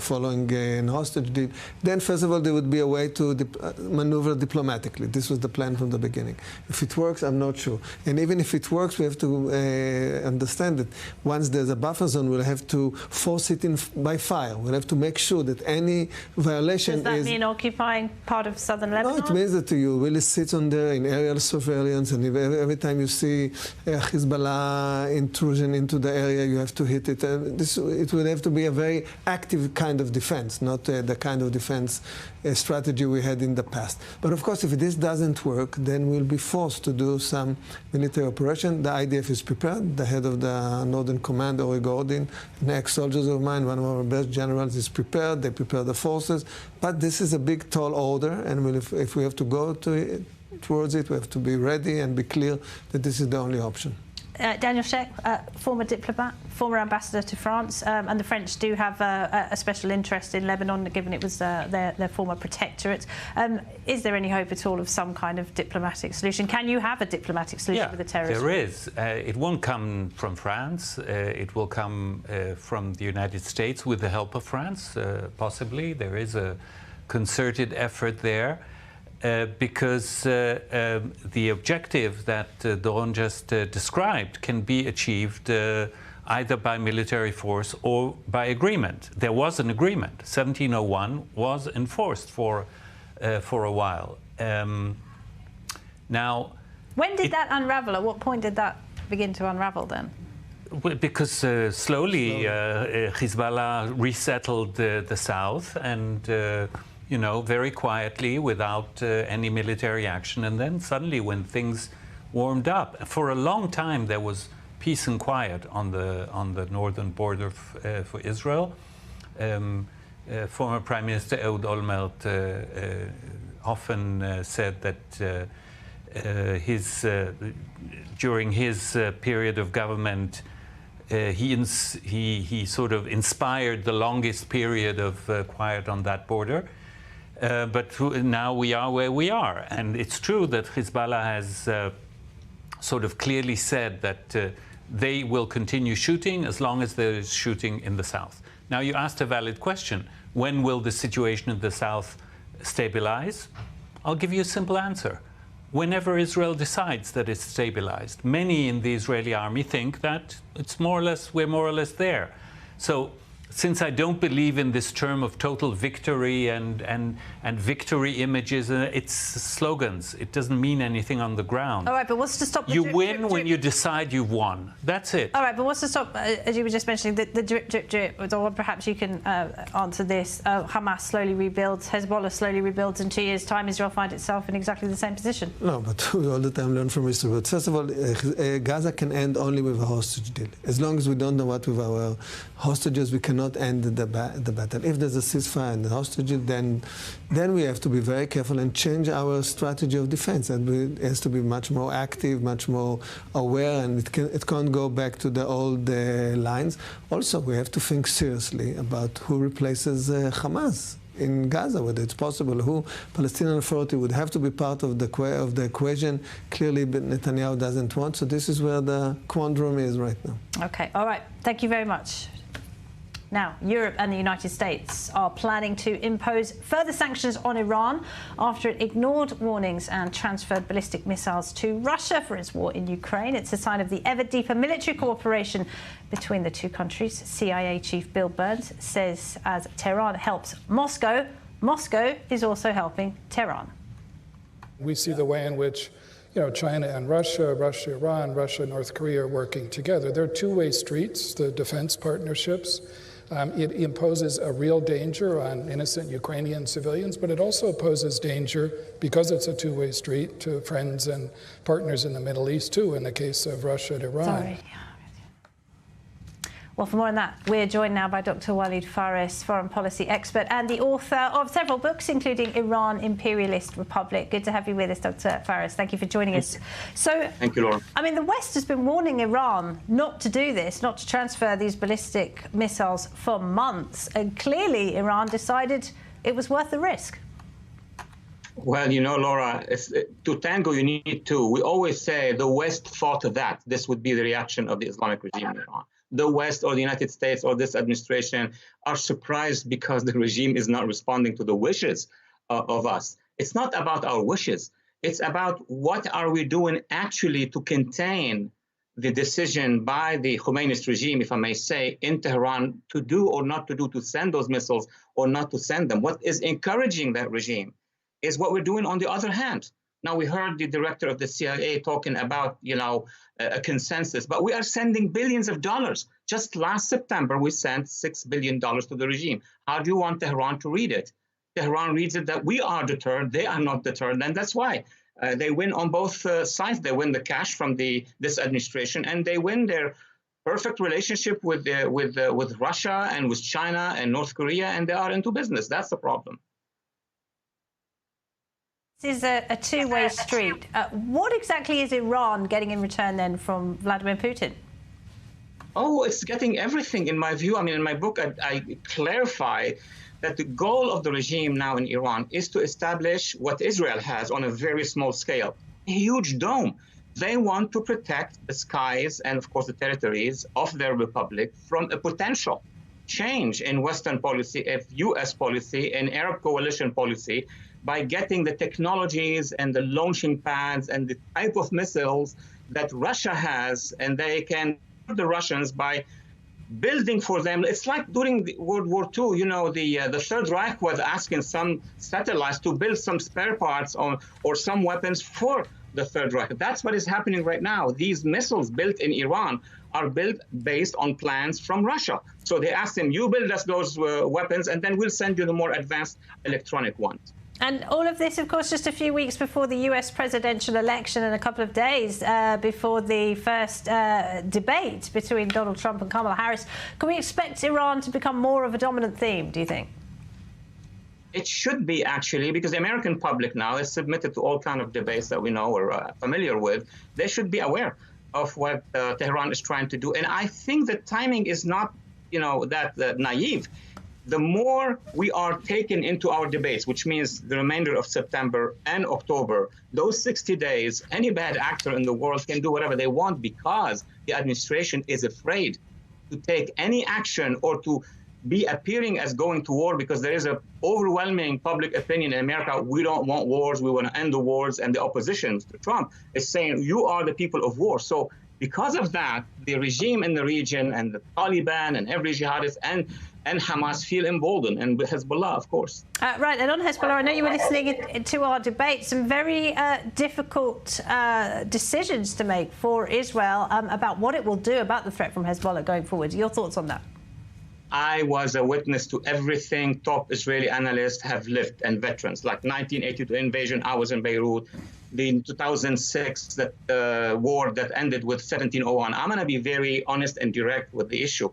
following an hostage deal, then first of all there would be a way to maneuver diplomatically. This was the plan from the beginning. If it works, I'm not sure. And even if it works, we have to understand that once there's a buffer zone, we'll have to force it in by fire. We'll have to make sure that any violation Does that mean occupying part of southern Lebanon? No, it means that you really sit on there in aerial surveillance, and if every time you see a Hezbollah intrusion into the area, you have to hit it. It would have to be a very active kind of defense, not the kind of defense strategy we had in the past. But of course, if this doesn't work, then we'll be forced to do some military operation. The IDF is prepared. The head of the Northern Command, Ori Gordon, an ex-soldier of mine, one of our best generals, is prepared. They prepare the forces. But this is a big, tall order, and if we have to go towards it, we have to be ready and be clear that this is the only option. Daniel Sheikh, former diplomat, former ambassador to France, and the French do have a special interest in Lebanon, given it was their former protectorate. Is there any hope at all of some kind of diplomatic solution? Can you have a diplomatic solution with the terrorists? There is. It won't come from France. It will come from the United States with the help of France, possibly. There is a concerted effort there. Because the objective that Doron just described can be achieved either by military force or by agreement. There was an agreement. 1701 was enforced for a while. Now, when did that unravel? At what point did that begin to unravel then? Because slowly Hezbollah resettled the south and you know, very quietly, without any military action. And then suddenly, when things warmed up, for a long time there was peace and quiet on the northern border for Israel. Former Prime Minister Ehud Olmert often said that during his period of government, he sort of inspired the longest period of quiet on that border. But now we are where we are. And it's true that Hezbollah has sort of clearly said that they will continue shooting as long as there is shooting in the south. Now, you asked a valid question. When will the situation in the south stabilize? I'll give you a simple answer. Whenever Israel decides that it's stabilized. Many in the Israeli army think that we're more or less there. So, since I don't believe in this term of total victory and victory images, it's slogans. It doesn't mean anything on the ground. All right, but what's to stop the You drip, win drip, drip? when you decide you've won. That's it. All right, but what's to stop, as you were just mentioning, the drip, drip, drip, or perhaps you can answer this. Hamas slowly rebuilds, Hezbollah slowly rebuilds. In 2 years' time, Israel finds itself in exactly the same position. No, but we all the time learn from Israel. But first of all, Gaza can end only with a hostage deal. As long as we don't know what with our hostages, we cannot end the battle. If there's a ceasefire and a hostage deal, then we have to be very careful and change our strategy of defense. And it has to be much more active, much more aware, and it can't go back to the old lines. Also, we have to think seriously about who replaces Hamas in Gaza, whether it's possible, who Palestinian Authority would have to be part of the equation. Clearly, Netanyahu doesn't want, so this is where the quandrum is right now. Okay, all right. Thank you very much. Now, Europe and the United States are planning to impose further sanctions on Iran after it ignored warnings and transferred ballistic missiles to Russia for its war in Ukraine. It's a sign of the ever deeper military cooperation between the two countries. CIA Chief Bill Burns says as Tehran helps Moscow, Moscow is also helping Tehran. We see the way in which China and Russia, Russia, Iran, Russia, North Korea are working together. They're two-way streets, the defense partnerships. It imposes a real danger on innocent Ukrainian civilians, but it also poses danger, because it's a two-way street, to friends and partners in the Middle East, too, in the case of Russia and Iran. Sorry. Well, for more on that, we're joined now by Dr. Walid Phares, foreign policy expert and the author of several books, including Iran, Imperialist Republic. Good to have you with us, Dr. Phares. Thank you for joining us. So, thank you, Laura. I mean, the West has been warning Iran not to do this, not to transfer these ballistic missiles for months. And clearly, Iran decided it was worth the risk. Well, Laura, to tango, you need two. We always say the West thought that this would be the reaction of the Islamic regime in Iran. The West or the United States or this administration are surprised because the regime is not responding to the wishes of us. It's not about our wishes. It's about what are we doing actually to contain the decision by the Khomeinist regime, if I may say, in Tehran to do or not to do, to send those missiles or not to send them. What is encouraging that regime is what we're doing on the other hand. Now, we heard the director of the CIA talking about, a consensus, but we are sending billions of dollars. Just last September, we sent $6 billion to the regime. How do you want Tehran to read it? Tehran reads it that we are deterred, they are not deterred, and that's why. They win on both sides. They win the cash from this administration, and they win their perfect relationship with Russia and with China and North Korea, and they are into business. That's the problem. This is a two-way street. What exactly is Iran getting in return then from Vladimir Putin? Oh, it's getting everything in my view. I mean, in my book, I clarify that the goal of the regime now in Iran is to establish what Israel has on a very small scale, a huge dome. They want to protect the skies and, of course, the territories of their republic from a potential change in Western policy, U.S. policy, and Arab coalition policy by getting the technologies and the launching pads and the type of missiles that Russia has, and they can hurt the Russians by building for them. It's like during World War II, the Third Reich was asking some satellites to build some spare parts or some weapons for the Third Reich. That's what is happening right now. These missiles built in Iran are built based on plans from Russia. So they asked them, you build us those weapons, and then we'll send you the more advanced electronic ones. And all of this, of course, just a few weeks before the US presidential election and a couple of days before the first debate between Donald Trump and Kamala Harris. Can we expect Iran to become more of a dominant theme, do you think? It should be, actually, because the American public now is submitted to all kinds of debates that we know or familiar with. They should be aware of what Tehran is trying to do. And I think the timing is not, that naive. The more we are taken into our debates, which means the remainder of September and October, those 60 days, any bad actor in the world can do whatever they want because the administration is afraid to take any action or to be appearing as going to war, because there is an overwhelming public opinion in America. We don't want wars. We want to end the wars. And the opposition to Trump is saying, you are the people of war. So because of that, the regime in the region and the Taliban and every jihadist and Hamas feel emboldened, and Hezbollah, of course. Right, and on Hezbollah, I know you were listening to our debate, some very difficult decisions to make for Israel about what it will do about the threat from Hezbollah going forward. Your thoughts on that? I was a witness to everything top Israeli analysts have lived and veterans, like 1982 invasion, I was in Beirut, the 2006 war that ended with 1701. I'm going to be very honest and direct with the issue.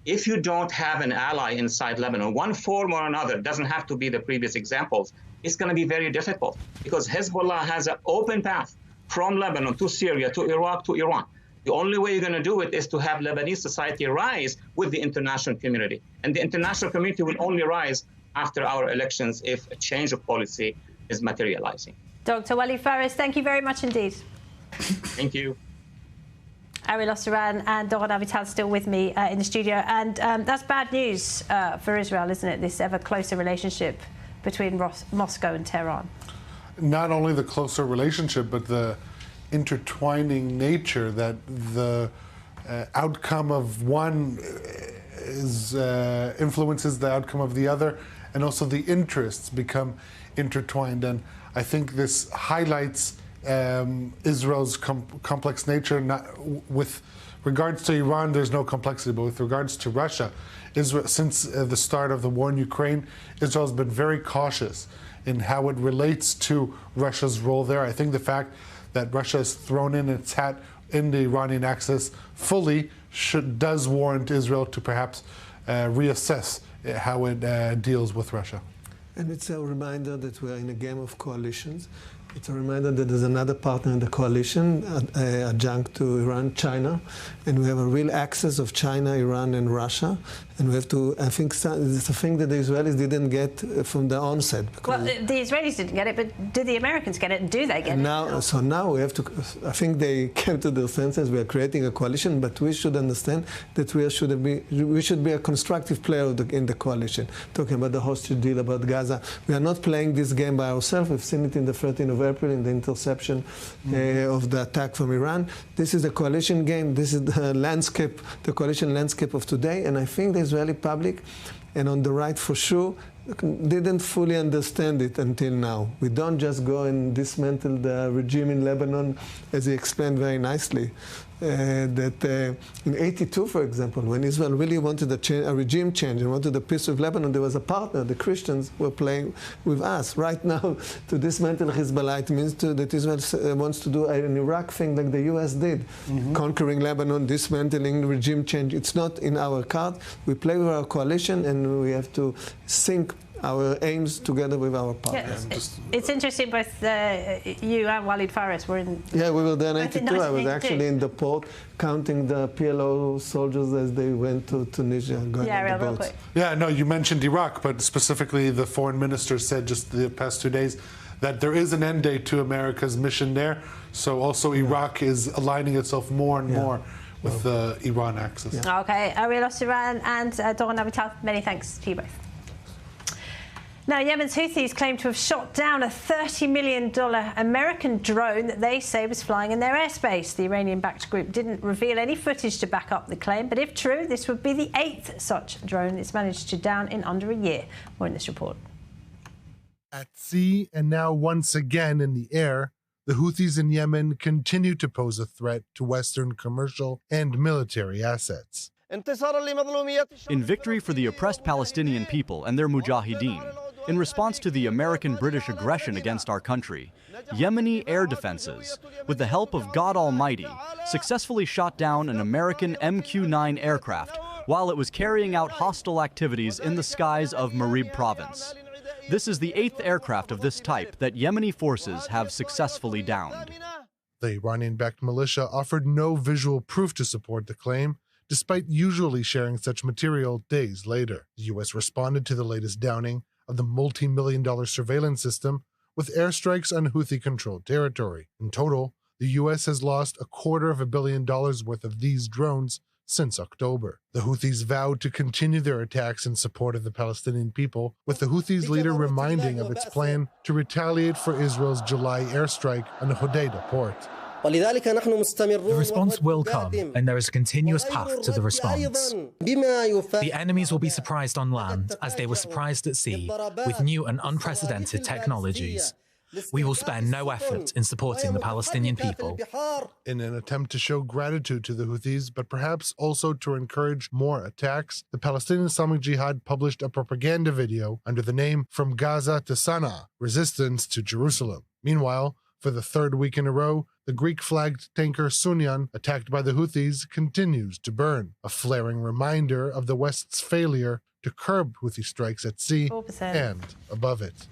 If you don't have an ally inside Lebanon, one form or another, doesn't have to be the previous examples, it's going to be very difficult because Hezbollah has an open path from Lebanon to Syria, to Iraq, to Iran. The only way you're going to do it is to have Lebanese society rise with the international community. And the international community will only rise after our elections if a change of policy is materializing. Dr. Walid Phares, thank you very much indeed. Thank you. Ariel Osseran and Doron Avital still with me in the studio. And that's bad news for Israel, isn't it? This ever closer relationship between Moscow and Tehran. Not only the closer relationship, but the intertwining nature that the outcome of one influences the outcome of the other, and also the interests become intertwined. And I think this highlights Israel's complex nature. With regards to Iran, there's no complexity, but with regards to Russia, Israel, since the start of the war in Ukraine, Israel's been very cautious in how it relates to Russia's role there. I think the fact that Russia has thrown in its hat in the Iranian axis fully does warrant Israel to perhaps reassess how it deals with Russia. And it's a reminder that we're in a game of coalitions. It's a reminder that there's another partner in the coalition, adjunct to Iran, China, and we have a real axis of China, Iran, and Russia. And we have to, I think it's a thing that the Israelis didn't get from the onset. Well, the Israelis didn't get it, but do the Americans get it, and do they get it? So now we have to, I think they came to their senses. We are creating a coalition, but we should understand that we should be a constructive player in the coalition. Talking about the hostage deal, about Gaza. We are not playing this game by ourselves. We've seen it in the 13th of April in the interception of the attack from Iran. This is a coalition game. This is the landscape, the coalition landscape of today, and I think the Israeli public and on the right for sure didn't fully understand it until now. We don't just go and dismantle the regime in Lebanon, as he explained very nicely. That in '82, for example, when Israel really wanted a regime change and wanted the peace with Lebanon, there was a partner. The Christians were playing with us. Right now, to dismantle Hezbollah, it means that Israel wants to do an Iraq thing like the U.S. did, conquering Lebanon, dismantling the regime change. It's not in our card. We play with our coalition, and we have to sync our aims together with our partners. Yes. It's interesting, both you and Walid Fares were in... Yeah, we were there in both in 92. I was 1982. actually in the port counting the PLO soldiers as they went to Tunisia, going on the real boats. quick. Yeah, no, you mentioned Iraq, but specifically the foreign minister said just the past 2 days that there is an end date to America's mission there. So also Iraq is aligning itself more and more with the Iran axis. Okay, Ariel Osiran and Doron Avital, many thanks to you both. Now, Yemen's Houthis claim to have shot down a $30 million American drone that they say was flying in their airspace. The Iranian-backed group didn't reveal any footage to back up the claim, but if true, this would be the 8th such drone it's managed to down in under a year. More in this report. At sea and now once again in the air, the Houthis in Yemen continue to pose a threat to Western commercial and military assets. In victory for the oppressed Palestinian people and their mujahideen, in response to the American-British aggression against our country, Yemeni air defenses, with the help of God Almighty, successfully shot down an American MQ-9 aircraft while it was carrying out hostile activities in the skies of Marib province. This is the 8th aircraft of this type that Yemeni forces have successfully downed. The Iranian-backed militia offered no visual proof to support the claim, despite usually sharing such material days later. The U.S. responded to the latest downing of the multi-million-dollar surveillance system with airstrikes on Houthi-controlled territory. In total, the U.S. has lost $250 million worth of these drones since October. The Houthis vowed to continue their attacks in support of the Palestinian people, with the Houthis leader reminding of its plan to retaliate for Israel's July airstrike on the Hodeidah port. The response will come, and there is a continuous path to the response. The enemies will be surprised on land, as they were surprised at sea, with new and unprecedented technologies. We will spare no effort in supporting the Palestinian people. In an attempt to show gratitude to the Houthis, but perhaps also to encourage more attacks, the Palestinian Islamic Jihad published a propaganda video under the name From Gaza to Sana'a, Resistance to Jerusalem. Meanwhile, for the 3rd week in a row, the Greek-flagged tanker Sunyan, attacked by the Houthis, continues to burn, a flaring reminder of the West's failure to curb Houthi strikes at sea 4%. and above it.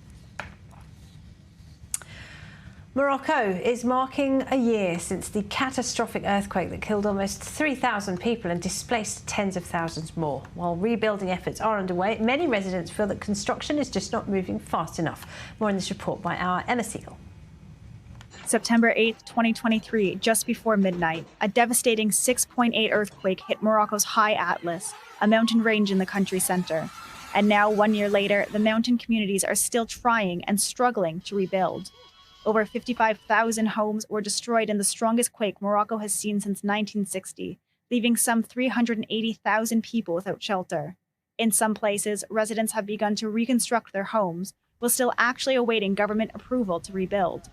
Morocco is marking a year since the catastrophic earthquake that killed almost 3,000 people and displaced tens of thousands more. While rebuilding efforts are underway, many residents feel that construction is just not moving fast enough. More in this report by our Emma Siegel. September 8, 2023, just before midnight, a devastating 6.8 earthquake hit Morocco's High Atlas, a mountain range in the country center. And now, 1 year later, the mountain communities are still trying and struggling to rebuild. Over 55,000 homes were destroyed in the strongest quake Morocco has seen since 1960, leaving some 380,000 people without shelter. In some places, residents have begun to reconstruct their homes, while still actually awaiting government approval to rebuild.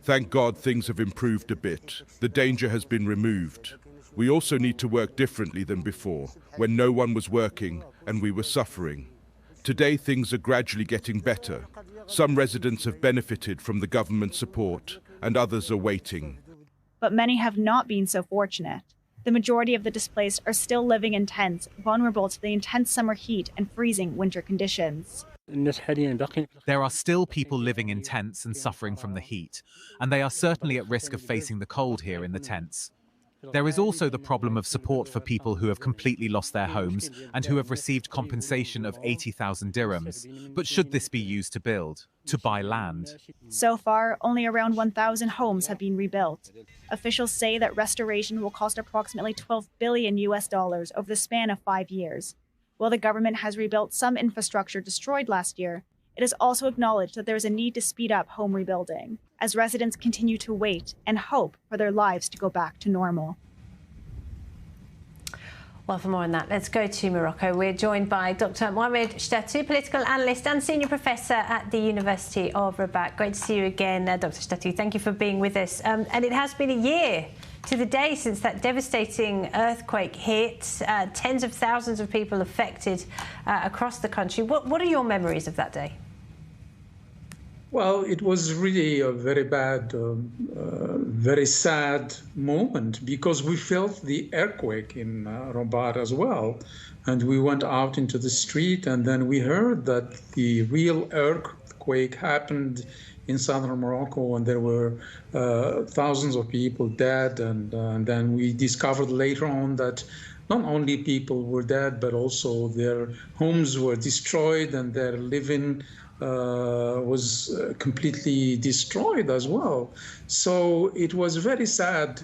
Thank God things have improved a bit. The danger has been removed. We also need to work differently than before, when no one was working and we were suffering. Today things are gradually getting better. Some residents have benefited from the government support, and others are waiting. But many have not been so fortunate. The majority of the displaced are still living in tents, vulnerable to the intense summer heat and freezing winter conditions. There are still people living in tents and suffering from the heat, and they are certainly at risk of facing the cold here in the tents. There is also the problem of support for people who have completely lost their homes and who have received compensation of 80,000 dirhams. But should this be used to build, to buy land? So far, only around 1,000 homes have been rebuilt. Officials say that restoration will cost approximately $12 billion over the span of 5 years. While the government has rebuilt some infrastructure destroyed last year, it has also acknowledged that there is a need to speed up home rebuilding, as residents continue to wait and hope for their lives to go back to normal. Well, for more on that, let's go to Morocco. We're joined by Dr. Mohamed Shtatou, political analyst and senior professor at the University of Rabat. Great to see you again, Dr. Shtatou. Thank you for being with us. And it has been a year to the day since that devastating earthquake hit. Tens of thousands of people affected across the country. What are your memories of that day? Well, it was really a very bad, very sad moment because we felt the earthquake in Rabat as well. And we went out into the street and then we heard that the real earthquake happened in southern Morocco and there were thousands of people dead. And then we discovered later on that not only people were dead, but also their homes were destroyed and their living was completely destroyed as well. So it was a very sad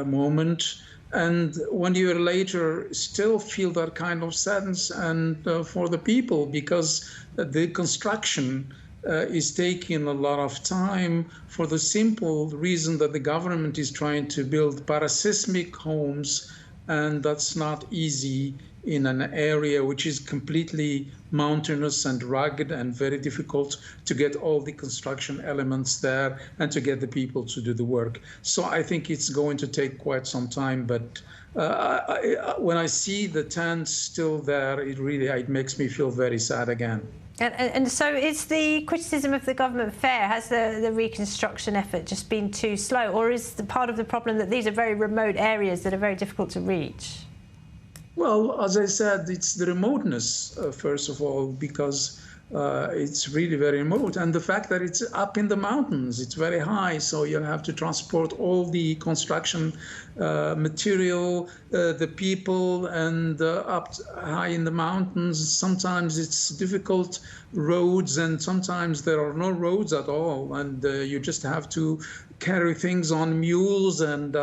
moment. And 1 year later, still feel that kind of sadness and for the people because the construction is taking a lot of time for the simple reason that the government is trying to build paraseismic homes, and that's not easy in an area which is completely mountainous and rugged and very difficult to get all the construction elements there and to get the people to do the work. So I think it's going to take quite some time, but when I see the tents still there, it makes me feel very sad again. And so is the criticism of the government fair? Has the reconstruction effort just been too slow? Or is the part of the problem that these are very remote areas that are very difficult to reach? Well, as I said, it's the remoteness, first of all, because it's really very remote. And the fact that it's up in the mountains, it's very high, so you have to transport all the construction material, the people, and up high in the mountains. Sometimes it's difficult roads, and sometimes there are no roads at all. And you just have to carry things on mules and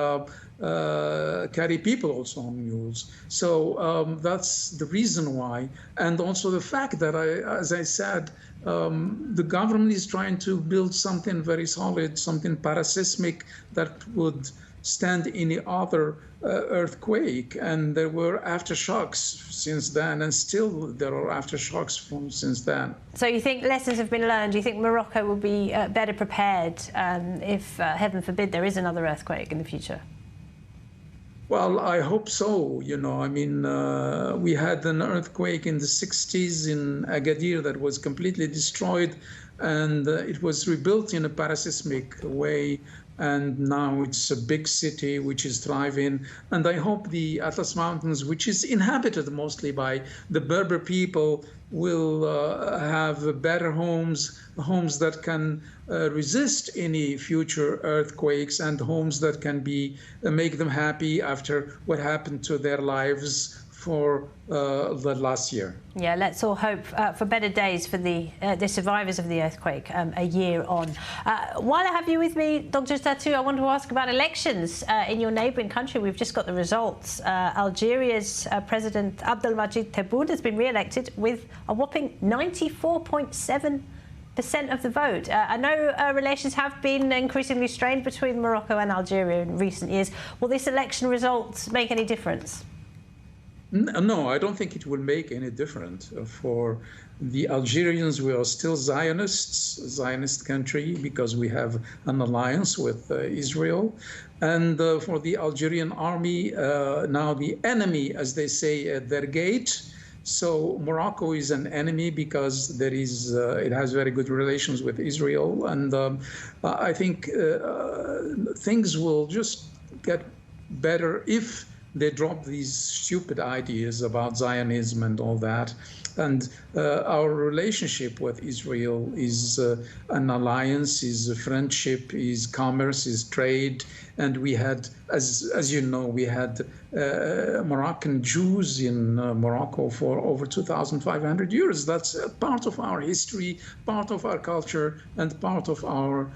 carry people also on mules. So that's the reason why. And also the fact that, as I said, the government is trying to build something very solid, something paraseismic that would stand any other earthquake. And there were aftershocks since then, and still there are aftershocks since then. So you think lessons have been learned? Do you think Morocco will be better prepared if, heaven forbid, there is another earthquake in the future? Well, I hope so. You know, I mean, we had an earthquake in the 60s in Agadir that was completely destroyed, and it was rebuilt in a paraseismic way. And now it's a big city which is thriving. And I hope the Atlas Mountains, which is inhabited mostly by the Berber people, will have better homes that can resist any future earthquakes, and homes that can make them happy after what happened to their lives for the last year. Yeah, let's all hope for better days for the survivors of the earthquake a year on. While I have you with me, Dr. Shtatou, I want to ask about elections in your neighbouring country. We've just got the results. Algeria's President Abdelmadjid Tebboune has been re-elected with a whopping 94.7% of the vote. I know relations have been increasingly strained between Morocco and Algeria in recent years. Will this election result make any difference? No, I don't think it will make any difference. For the Algerians, we are still Zionist country, because we have an alliance with Israel. And for the Algerian army, now the enemy, as they say, at their gate. So Morocco is an enemy because there is, it has very good relations with Israel. And I think things will just get better if they drop these stupid ideas about Zionism and all that. And our relationship with Israel is an alliance, is a friendship, is commerce, is trade. And we had, as you know, we had Moroccan Jews in Morocco for over 2,500 years. That's part of our history, part of our culture, and part of our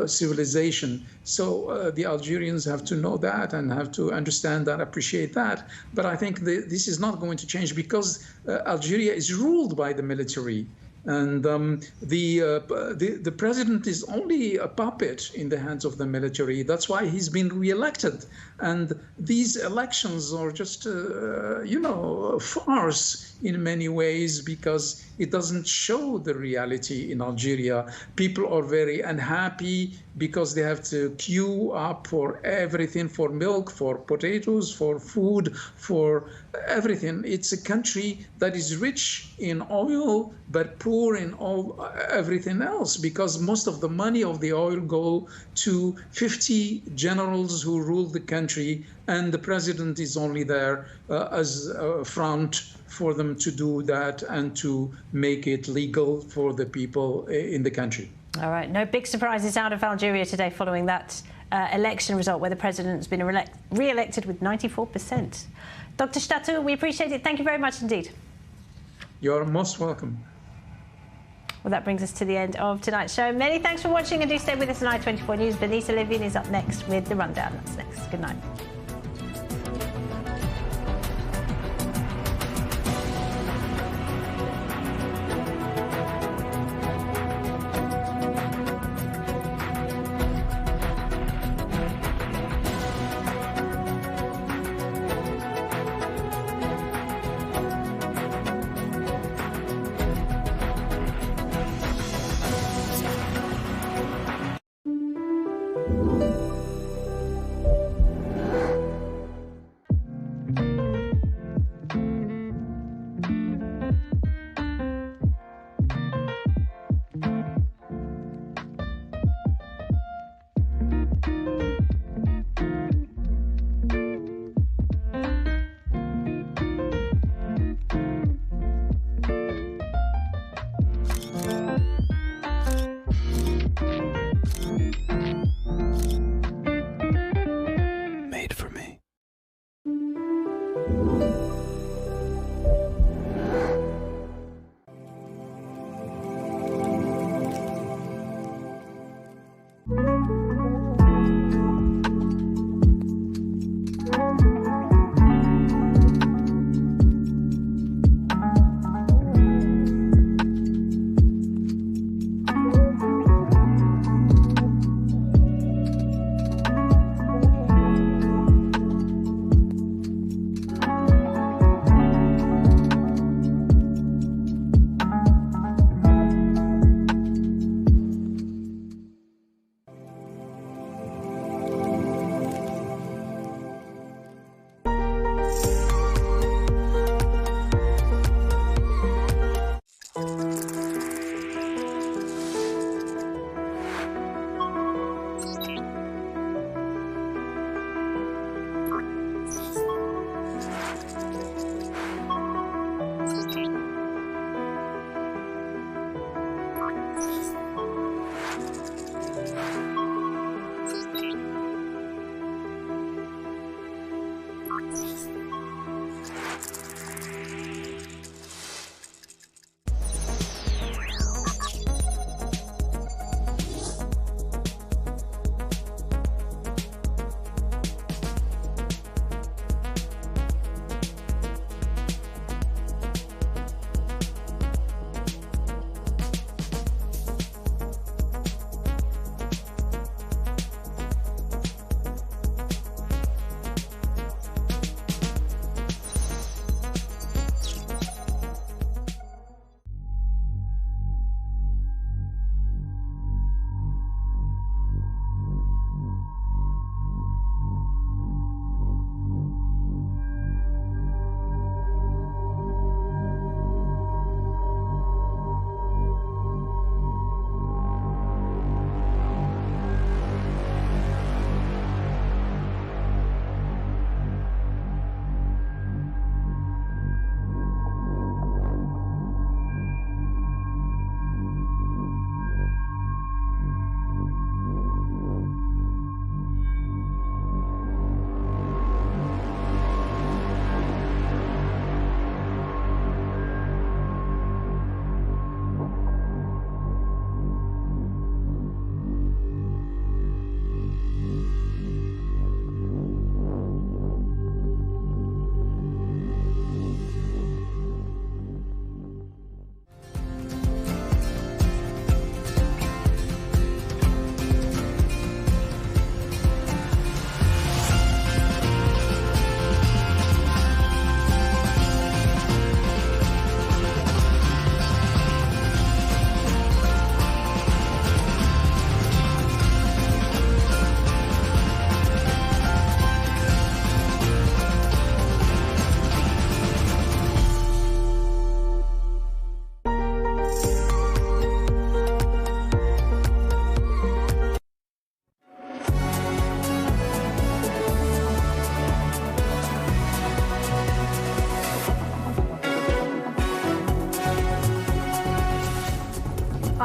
civilization. So the Algerians have to know that and have to understand that, appreciate that. But I think this is not going to change because Algeria is ruled by the military. And the president is only a puppet in the hands of the military. That's why he's been re-elected. And these elections are just, a farce in many ways, because it doesn't show the reality in Algeria. People are very unhappy because they have to queue up for everything, for milk, for potatoes, for food, for everything. It's a country that is rich in oil, but poor in everything else, because most of the money of the oil go to 50 generals who rule the country, and the president is only there as a front for them to do that and to make it legal for the people in the country. All right, no big surprises out of Algeria today following that election result where the president's been re-elected with 94%. Dr. Shtatou, we appreciate it. Thank you very much indeed. You're most welcome. Well, that brings us to the end of tonight's show. Many thanks for watching, and do stay with us on I24 News. Benita Levin is up next with The Rundown. That's next. Good night.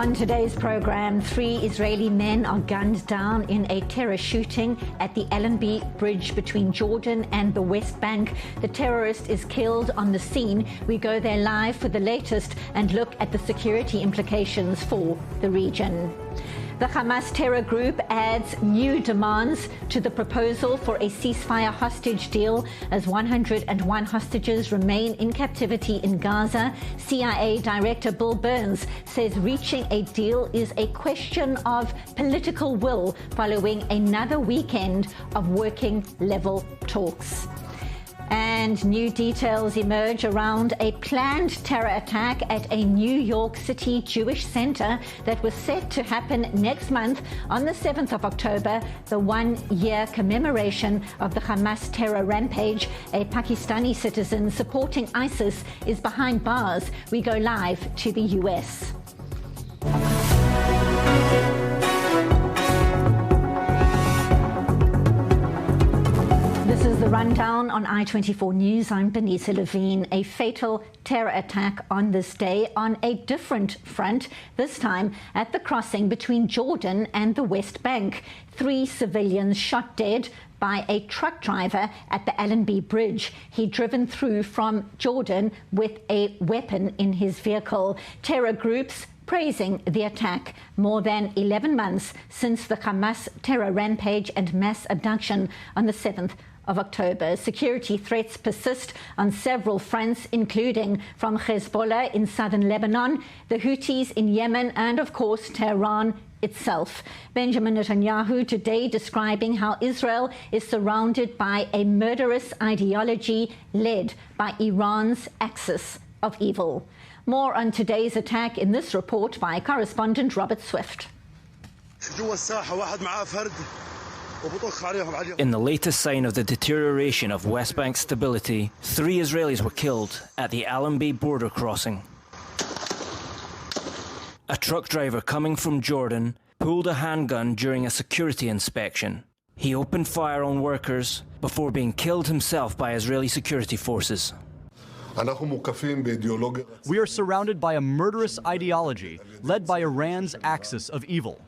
On today's program, 3 Israeli men are gunned down in a terror shooting at the Allenby Bridge between Jordan and the West Bank. The terrorist is killed on the scene. We go there live for the latest and look at the security implications for the region. The Hamas terror group adds new demands to the proposal for a ceasefire hostage deal as 101 hostages remain in captivity in Gaza. CIA Director Bill Burns says reaching a deal is a question of political will following another weekend of working level talks. And new details emerge around a planned terror attack at a New York City Jewish center that was set to happen next month on the 7th of October, the one-year commemoration of the Hamas terror rampage. A Pakistani citizen supporting ISIS is behind bars. We go live to the US. This is the rundown on I24 News. I'm Benita Levine. A fatal terror attack on this day on a different front, this time at the crossing between Jordan and the West Bank. 3 civilians shot dead by a truck driver at the Allenby Bridge. He'd driven through from Jordan with a weapon in his vehicle. Terror groups praising the attack more than 11 months since the Hamas terror rampage and mass abduction on the 7th of October. Security threats persist on several fronts, including from Hezbollah in southern Lebanon, the Houthis in Yemen, and of course Tehran itself. Benjamin Netanyahu today describing how Israel is surrounded by a murderous ideology led by Iran's axis of evil. More on today's attack in this report by correspondent Robert Swift. In the latest sign of the deterioration of West Bank stability, 3 Israelis were killed at the Allenby border crossing. A truck driver coming from Jordan pulled a handgun during a security inspection. He opened fire on workers before being killed himself by Israeli security forces. We are surrounded by a murderous ideology led by Iran's axis of evil.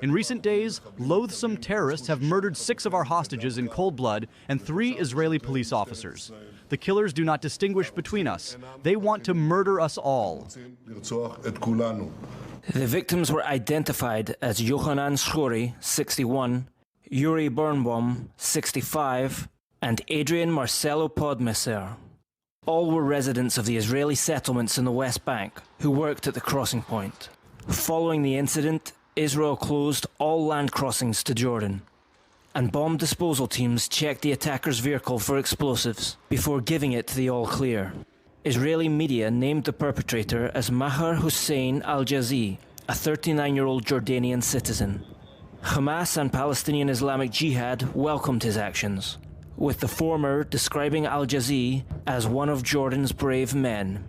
In recent days, loathsome terrorists have murdered 6 of our hostages in cold blood and 3 Israeli police officers. The killers do not distinguish between us. They want to murder us all. The victims were identified as Yohanan Shori, 61, Yuri Birnbaum, 65, and Adrian Marcelo Podmeser. All were residents of the Israeli settlements in the West Bank who worked at the crossing point. Following the incident, Israel closed all land crossings to Jordan, and bomb disposal teams checked the attacker's vehicle for explosives before giving it the all-clear. Israeli media named the perpetrator as Maher Hussein al-Jazi, a 39-year-old Jordanian citizen. Hamas and Palestinian Islamic Jihad welcomed his actions, with the former describing al-Jazi as one of Jordan's brave men.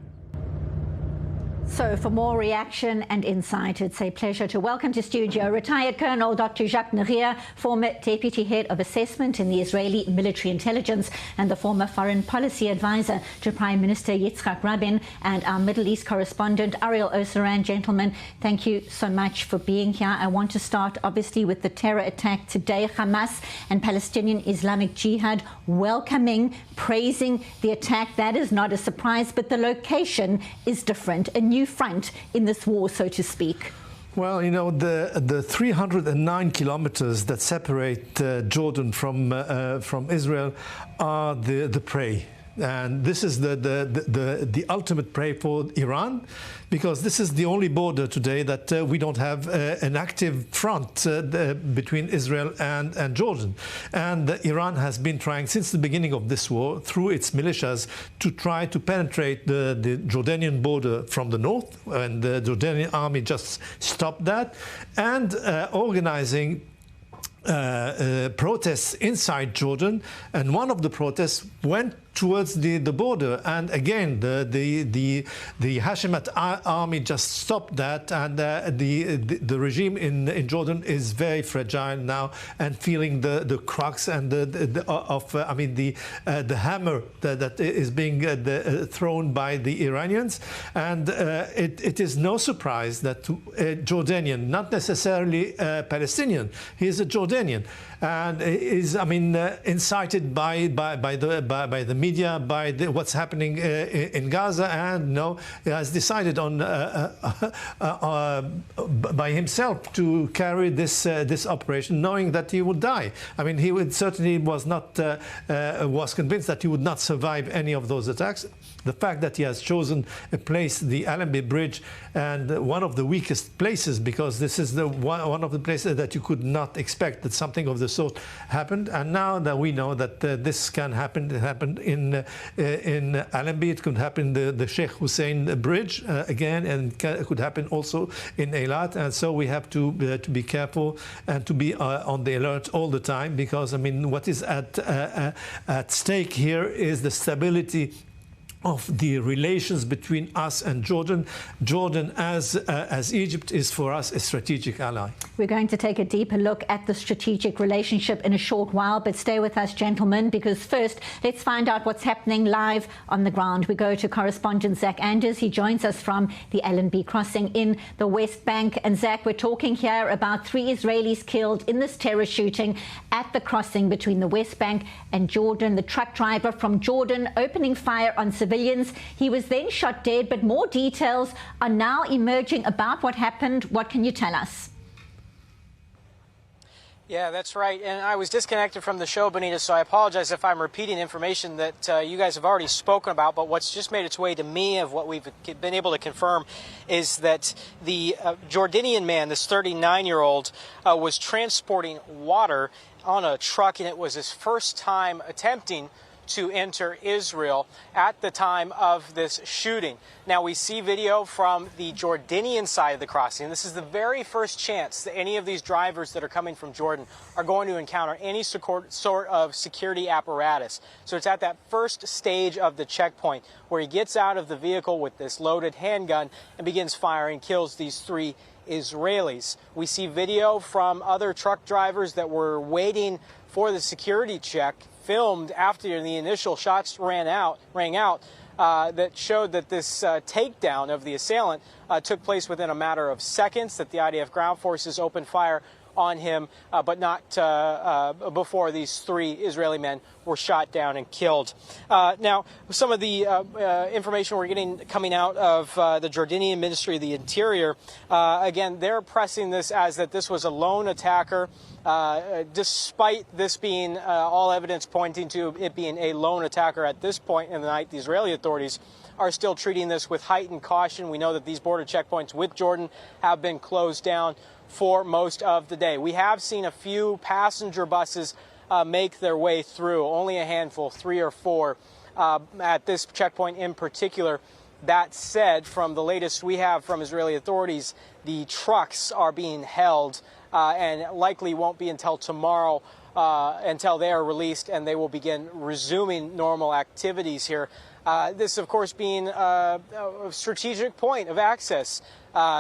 So for more reaction and insight, it's a pleasure to welcome to studio retired Colonel Dr. Jacques Nerier, former Deputy Head of Assessment in the Israeli Military Intelligence and the former Foreign Policy Advisor to Prime Minister Yitzhak Rabin, and our Middle East correspondent Ariel Oseran. Gentlemen, thank you so much for being here. I want to start obviously with the terror attack today. Hamas and Palestinian Islamic Jihad welcoming, praising the attack. That is not a surprise, but the location is different. A new front in this war, so to speak. Well, you know, the 309 kilometers that separate Jordan from Israel are the prey. And this is the ultimate prey for Iran, because this is the only border today that we don't have an active front between Israel and Jordan. And Iran has been trying since the beginning of this war, through its militias, to try to penetrate the Jordanian border from the north, and the Jordanian army just stopped that, and organizing protests inside Jordan. And one of the protests went towards the border. And again, the Hashemite army just stopped that, and the regime in Jordan is very fragile now and feeling the crux and the hammer that is being thrown by the Iranians. And it is no surprise that a Jordanian, not necessarily Palestinian, he is a Jordanian, and is incited by the media, by what's happening in Gaza, and has decided on by himself to carry this operation, knowing that he would die. I mean, he certainly was convinced that he would not survive any of those attacks. The fact that he has chosen a place, the Allenby Bridge, and one of the weakest places, because this is one of the places that you could not expect that something of the sort happened. And now that we know that this can happen, it happened in Allenby, it could happen the Sheikh Hussein Bridge again, and it could happen also in Eilat. And so we have to be careful and to be on the alert all the time, because what is at stake here is the stability of the relations between us and Jordan. Jordan, as Egypt, is for us a strategic ally. We're going to take a deeper look at the strategic relationship in a short while, but stay with us, gentlemen, because first, let's find out what's happening live on the ground. We go to correspondent Zach Anders. He joins us from the Allenby crossing in the West Bank. And Zach, we're talking here about 3 Israelis killed in this terror shooting at the crossing between the West Bank and Jordan. The truck driver from Jordan opening fire on civilians. He was then shot dead, but more details are now emerging about what happened. What can you tell us? Yeah, that's right. And I was disconnected from the show, Benita, so I apologize if I'm repeating information that you guys have already spoken about. But what's just made its way to me of what we've been able to confirm is that the Jordanian man, this 39-year-old, was transporting water on a truck, and it was his first time attempting to enter Israel at the time of this shooting. Now, we see video from the Jordanian side of the crossing. This is the very first chance that any of these drivers that are coming from Jordan are going to encounter any sort of security apparatus. So it's at that first stage of the checkpoint where he gets out of the vehicle with this loaded handgun and begins firing, kills these 3 Israelis. We see video from other truck drivers that were waiting for the security check, filmed after the initial shots rang out, that showed that this takedown of the assailant took place within a matter of seconds, that the IDF ground forces opened fire on him, but not before these 3 Israeli men were shot down and killed. Now, some of the information we're getting coming out of the Jordanian Ministry of the Interior, again, they're pressing this as that this was a lone attacker, despite this being all evidence pointing to it being a lone attacker at this point in the night. The Israeli authorities are still treating this with heightened caution. We know that these border checkpoints with Jordan have been closed down for most of the day. We have seen a few passenger buses make their way through, only a handful, 3 or 4 at this checkpoint in particular. That said, from the latest we have from Israeli authorities, the trucks are being held and likely won't be until tomorrow until they are released and they will begin resuming normal activities here. This, of course, being a strategic point of access.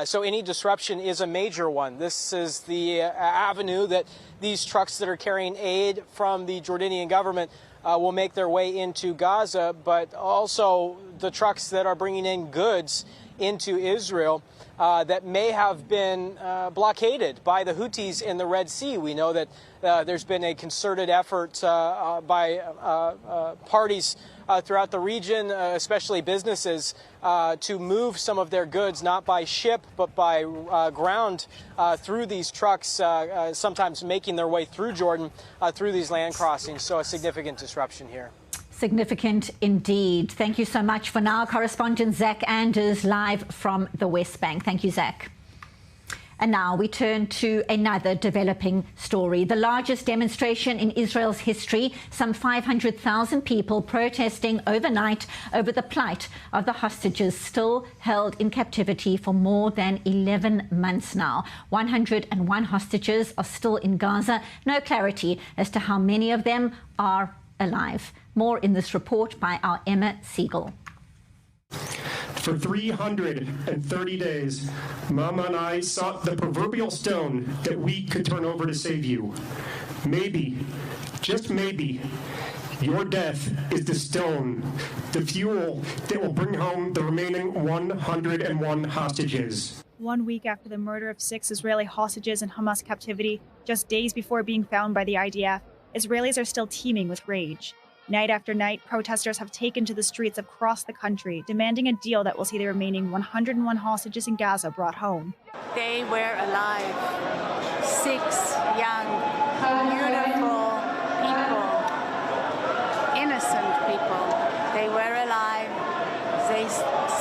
So any disruption is a major one. This is the avenue that these trucks that are carrying aid from the Jordanian government will make their way into Gaza, but also the trucks that are bringing in goods into Israel that may have been blockaded by the Houthis in the Red Sea. We know that there's been a concerted effort by parties throughout the region, especially businesses, to move some of their goods not by ship but by ground through these trucks, sometimes making their way through Jordan through these land crossings. So a significant disruption here. Significant indeed. Thank you so much. For now, correspondent Zach Anders live from the West Bank. Thank you, Zach. And now we turn to another developing story. The largest demonstration in Israel's history, some 500,000 people protesting overnight over the plight of the hostages still held in captivity for more than 11 months now. 101 hostages are still in Gaza. No clarity as to how many of them are alive. More in this report by our Emma Siegel. For 330 days, Mama and I sought the proverbial stone that we could turn over to save you. Maybe, just maybe, your death is the stone, the fuel that will bring home the remaining 101 hostages. 1 week after the murder of 6 Israeli hostages in Hamas captivity, just days before being found by the IDF, Israelis are still teeming with rage. Night after night, protesters have taken to the streets across the country, demanding a deal that will see the remaining 101 hostages in Gaza brought home. They were alive. 6 young, beautiful people, innocent people. They were alive. They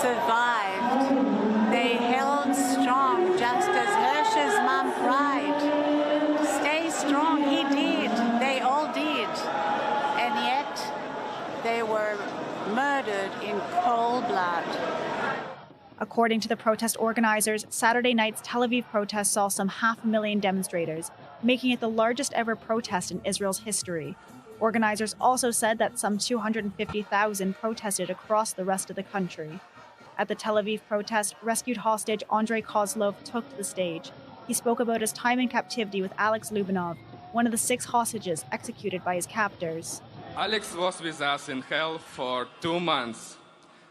survived. They held strong, just as Hirsch's mom cried. Stay strong, he did. They all did. And yet, they were murdered in cold blood. According to the protest organizers, Saturday night's Tel Aviv protest saw some 500,000 demonstrators, making it the largest ever protest in Israel's history. Organizers also said that some 250,000 protested across the rest of the country. At the Tel Aviv protest, rescued hostage Andrei Kozlov took to the stage. He spoke about his time in captivity with Alex Lubanov, one of the 6 hostages executed by his captors. Alex was with us in hell for 2 months.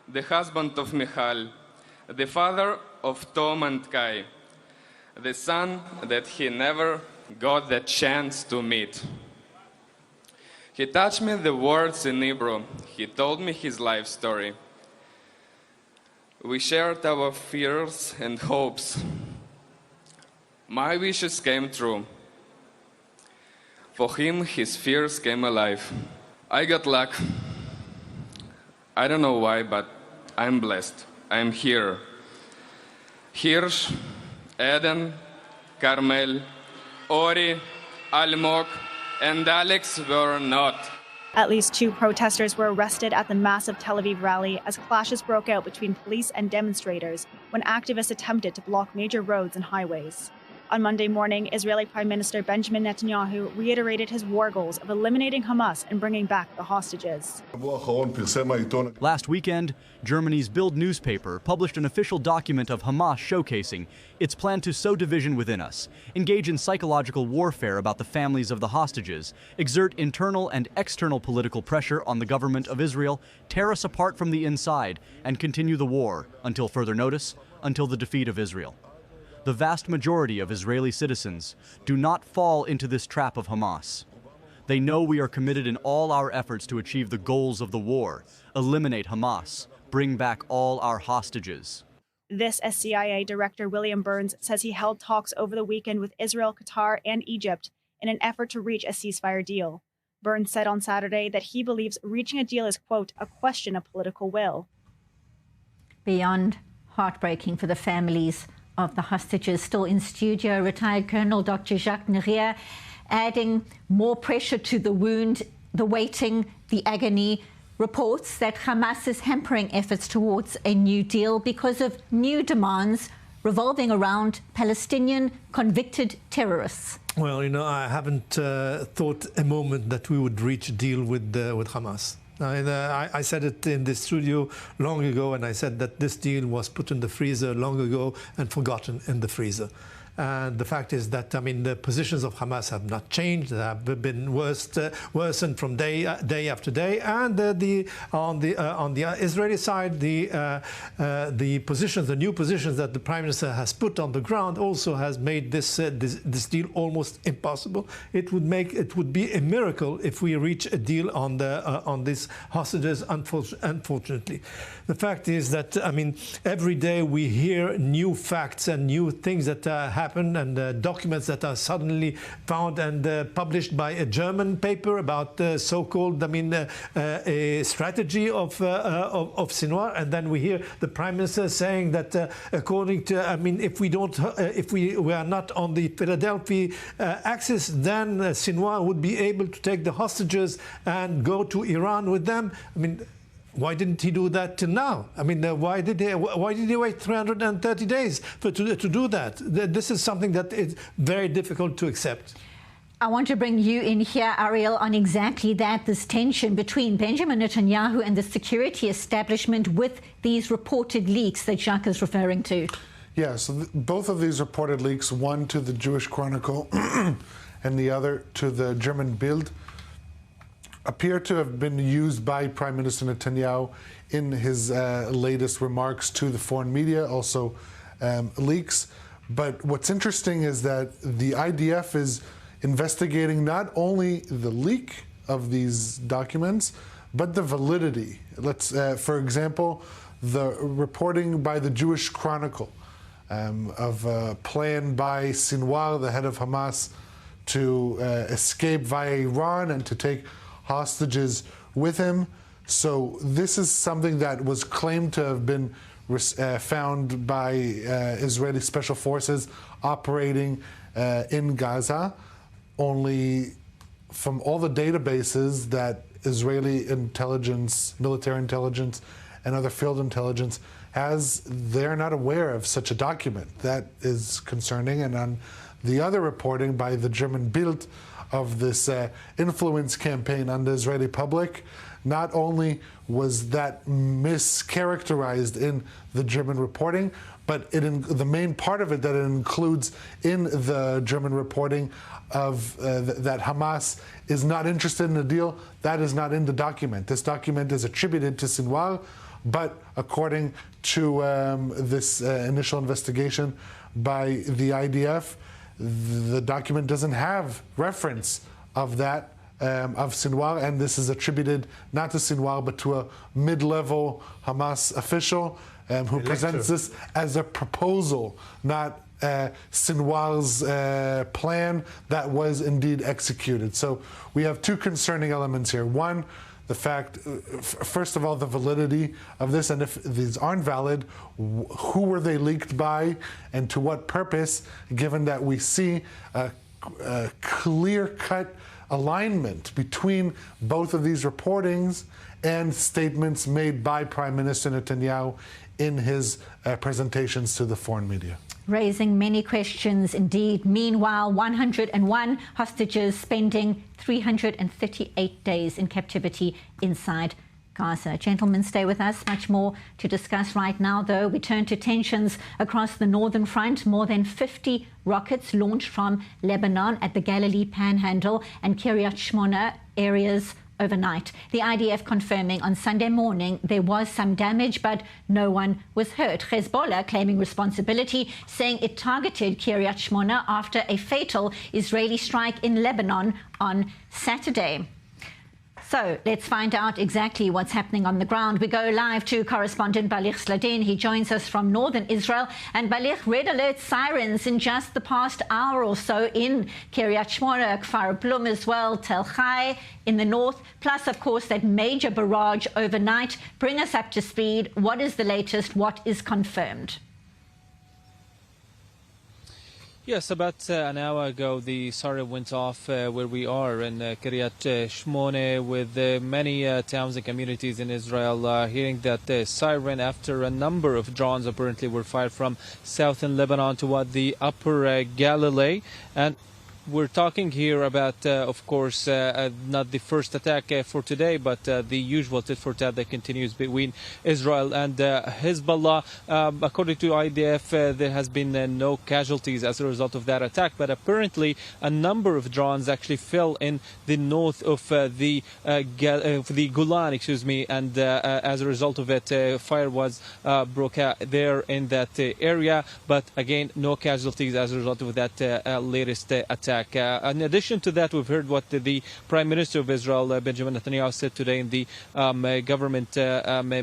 The husband of Michal, the father of Tom and Kai, the son that he never got the chance to meet. He taught me the words in Hebrew. He told me his life story. We shared our fears and hopes. My wishes came true. For him, his fears came alive. I got luck. I don't know why, but I'm blessed. I'm here. Hirsch, Eden, Carmel, Ori, Almog, and Alex were not. At least 2 protesters were arrested at the massive Tel Aviv rally as clashes broke out between police and demonstrators when activists attempted to block major roads and highways. On Monday morning, Israeli Prime Minister Benjamin Netanyahu reiterated his war goals of eliminating Hamas and bringing back the hostages. Last weekend, Germany's Bild newspaper published an official document of Hamas showcasing its plan to sow division within us, engage in psychological warfare about the families of the hostages, exert internal and external political pressure on the government of Israel, tear us apart from the inside, and continue the war until further notice, until the defeat of Israel. The vast majority of Israeli citizens do not fall into this trap of Hamas. They know we are committed in all our efforts to achieve the goals of the war, eliminate Hamas, bring back all our hostages. This, as CIA Director William Burns says he held talks over the weekend with Israel, Qatar, and Egypt in an effort to reach a ceasefire deal. Burns said on Saturday that he believes reaching a deal is, quote, a question of political will. Beyond heartbreaking for the families of the hostages, still in studio, retired Colonel Dr. Jacques Neria, adding more pressure to the wound, the waiting, the agony. Reports that Hamas is hampering efforts towards a new deal because of new demands revolving around Palestinian convicted terrorists. Well, you know, I haven't thought a moment that we would reach a deal with Hamas. I said it in the studio long ago, and I said that this deal was put in the freezer long ago and forgotten in the freezer. And the fact is that, I mean, the positions of Hamas have not changed. They have been worsened from day after day. And on the Israeli side, the positions, the new positions that the Prime Minister has put on the ground, also has made this deal almost impossible. It would be a miracle if we reach a deal on these hostages. Unfortunately, the fact is that, I mean, every day we hear new facts and new things that happen, and documents that are suddenly found and published by a German paper about so-called, I mean, a strategy of Sinwar, and then we hear the Prime Minister saying that according to, I mean, if we are not on the Philadelphia axis, then Sinwar would be able to take the hostages and go to Iran with them. I mean, why didn't he do that till now? I mean, why did he wait 330 days to do that? This is something that is very difficult to accept. I want to bring you in here, Ariel, on exactly that, this tension between Benjamin Netanyahu and the security establishment with these reported leaks that Jacques is referring to. Yeah, so both of these reported leaks, one to the Jewish Chronicle and the other to the German Bild, appear to have been used by Prime Minister Netanyahu in his latest remarks to the foreign media, also leaks. But what's interesting is that the IDF is investigating not only the leak of these documents, but the validity. For example, the reporting by the Jewish Chronicle of a plan by Sinwar, the head of Hamas, to escape via Iran and to take hostages with him. So this is something that was claimed to have been found by Israeli special forces operating in Gaza. Only from all the databases that Israeli intelligence, military intelligence, and other field intelligence has, they're not aware of such a document. That is concerning. And on the other reporting by the German Bild of this influence campaign on the Israeli public, not only was that mischaracterized in the German reporting, but the main part of it that it includes in the German reporting of that Hamas is not interested in the deal, that is not in the document. This document is attributed to Sinwar, but according to this initial investigation by the IDF, the document doesn't have reference of that, of Sinwar, and this is attributed not to Sinwar, but to a mid-level Hamas official who presents this as a proposal, not Sinwar's plan that was indeed executed. So we have two concerning elements here. One, the fact, first of all, the validity of this, and if these aren't valid, who were they leaked by and to what purpose, given that we see a clear-cut alignment between both of these reportings and statements made by Prime Minister Netanyahu in his presentations to the foreign media. Raising many questions indeed. Meanwhile, 101 hostages spending 338 days in captivity inside Gaza. Gentlemen, stay with us. Much more to discuss right now, though. We turn to tensions across the northern front. More than 50 rockets launched from Lebanon at the Galilee Panhandle and Kiryat Shmona areas overnight. The IDF confirming on Sunday morning there was some damage, but no one was hurt. Hezbollah claiming responsibility, saying it targeted Kiryat Shmona after a fatal Israeli strike in Lebanon on Saturday. So let's find out exactly what's happening on the ground. We go live to correspondent Balich Sladin. He joins us from northern Israel. And Balich, red alert sirens in just the past hour or so in Kiryat Shmona, Kfar Blum as well, Tel Chai in the north, plus, of course, that major barrage overnight. Bring us up to speed. What is the latest? What is confirmed? Yes, about an hour ago, the siren went off where we are in Kiryat Shmona, with many towns and communities in Israel hearing that siren after a number of drones apparently were fired from southern Lebanon toward the upper Galilee. And we're talking here about, of course, not the first attack for today, but the usual tit-for-tat that continues between Israel and Hezbollah. According to IDF, there has been no casualties as a result of that attack, but apparently a number of drones actually fell in the north of the Golan, and as a result of it, fire was broke out there in that area. But again, no casualties as a result of that latest attack. In addition to that, we've heard what the Prime Minister of Israel, Benjamin Netanyahu, said today in the government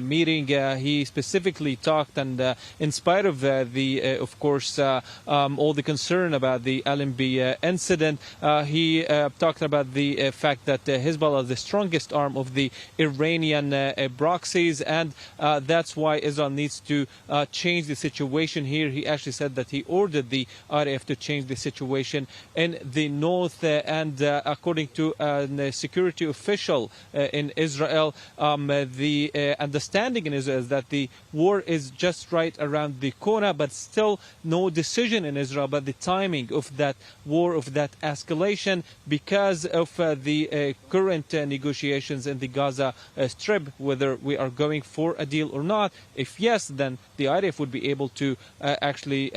meeting. He specifically talked, and in spite of of course, all the concern about the Allenby incident, he talked about the fact that Hezbollah is the strongest arm of the Iranian proxies, and that's why Israel needs to change the situation here. He actually said that he ordered the IDF to change the situation in the north, and according to a security official in Israel, the understanding in Israel is that the war is just right around the corner, but still no decision in Israel about the timing of that war, of that escalation, because of the current negotiations in the Gaza Strip, whether we are going for a deal or not. If yes, then the IDF would be able to actually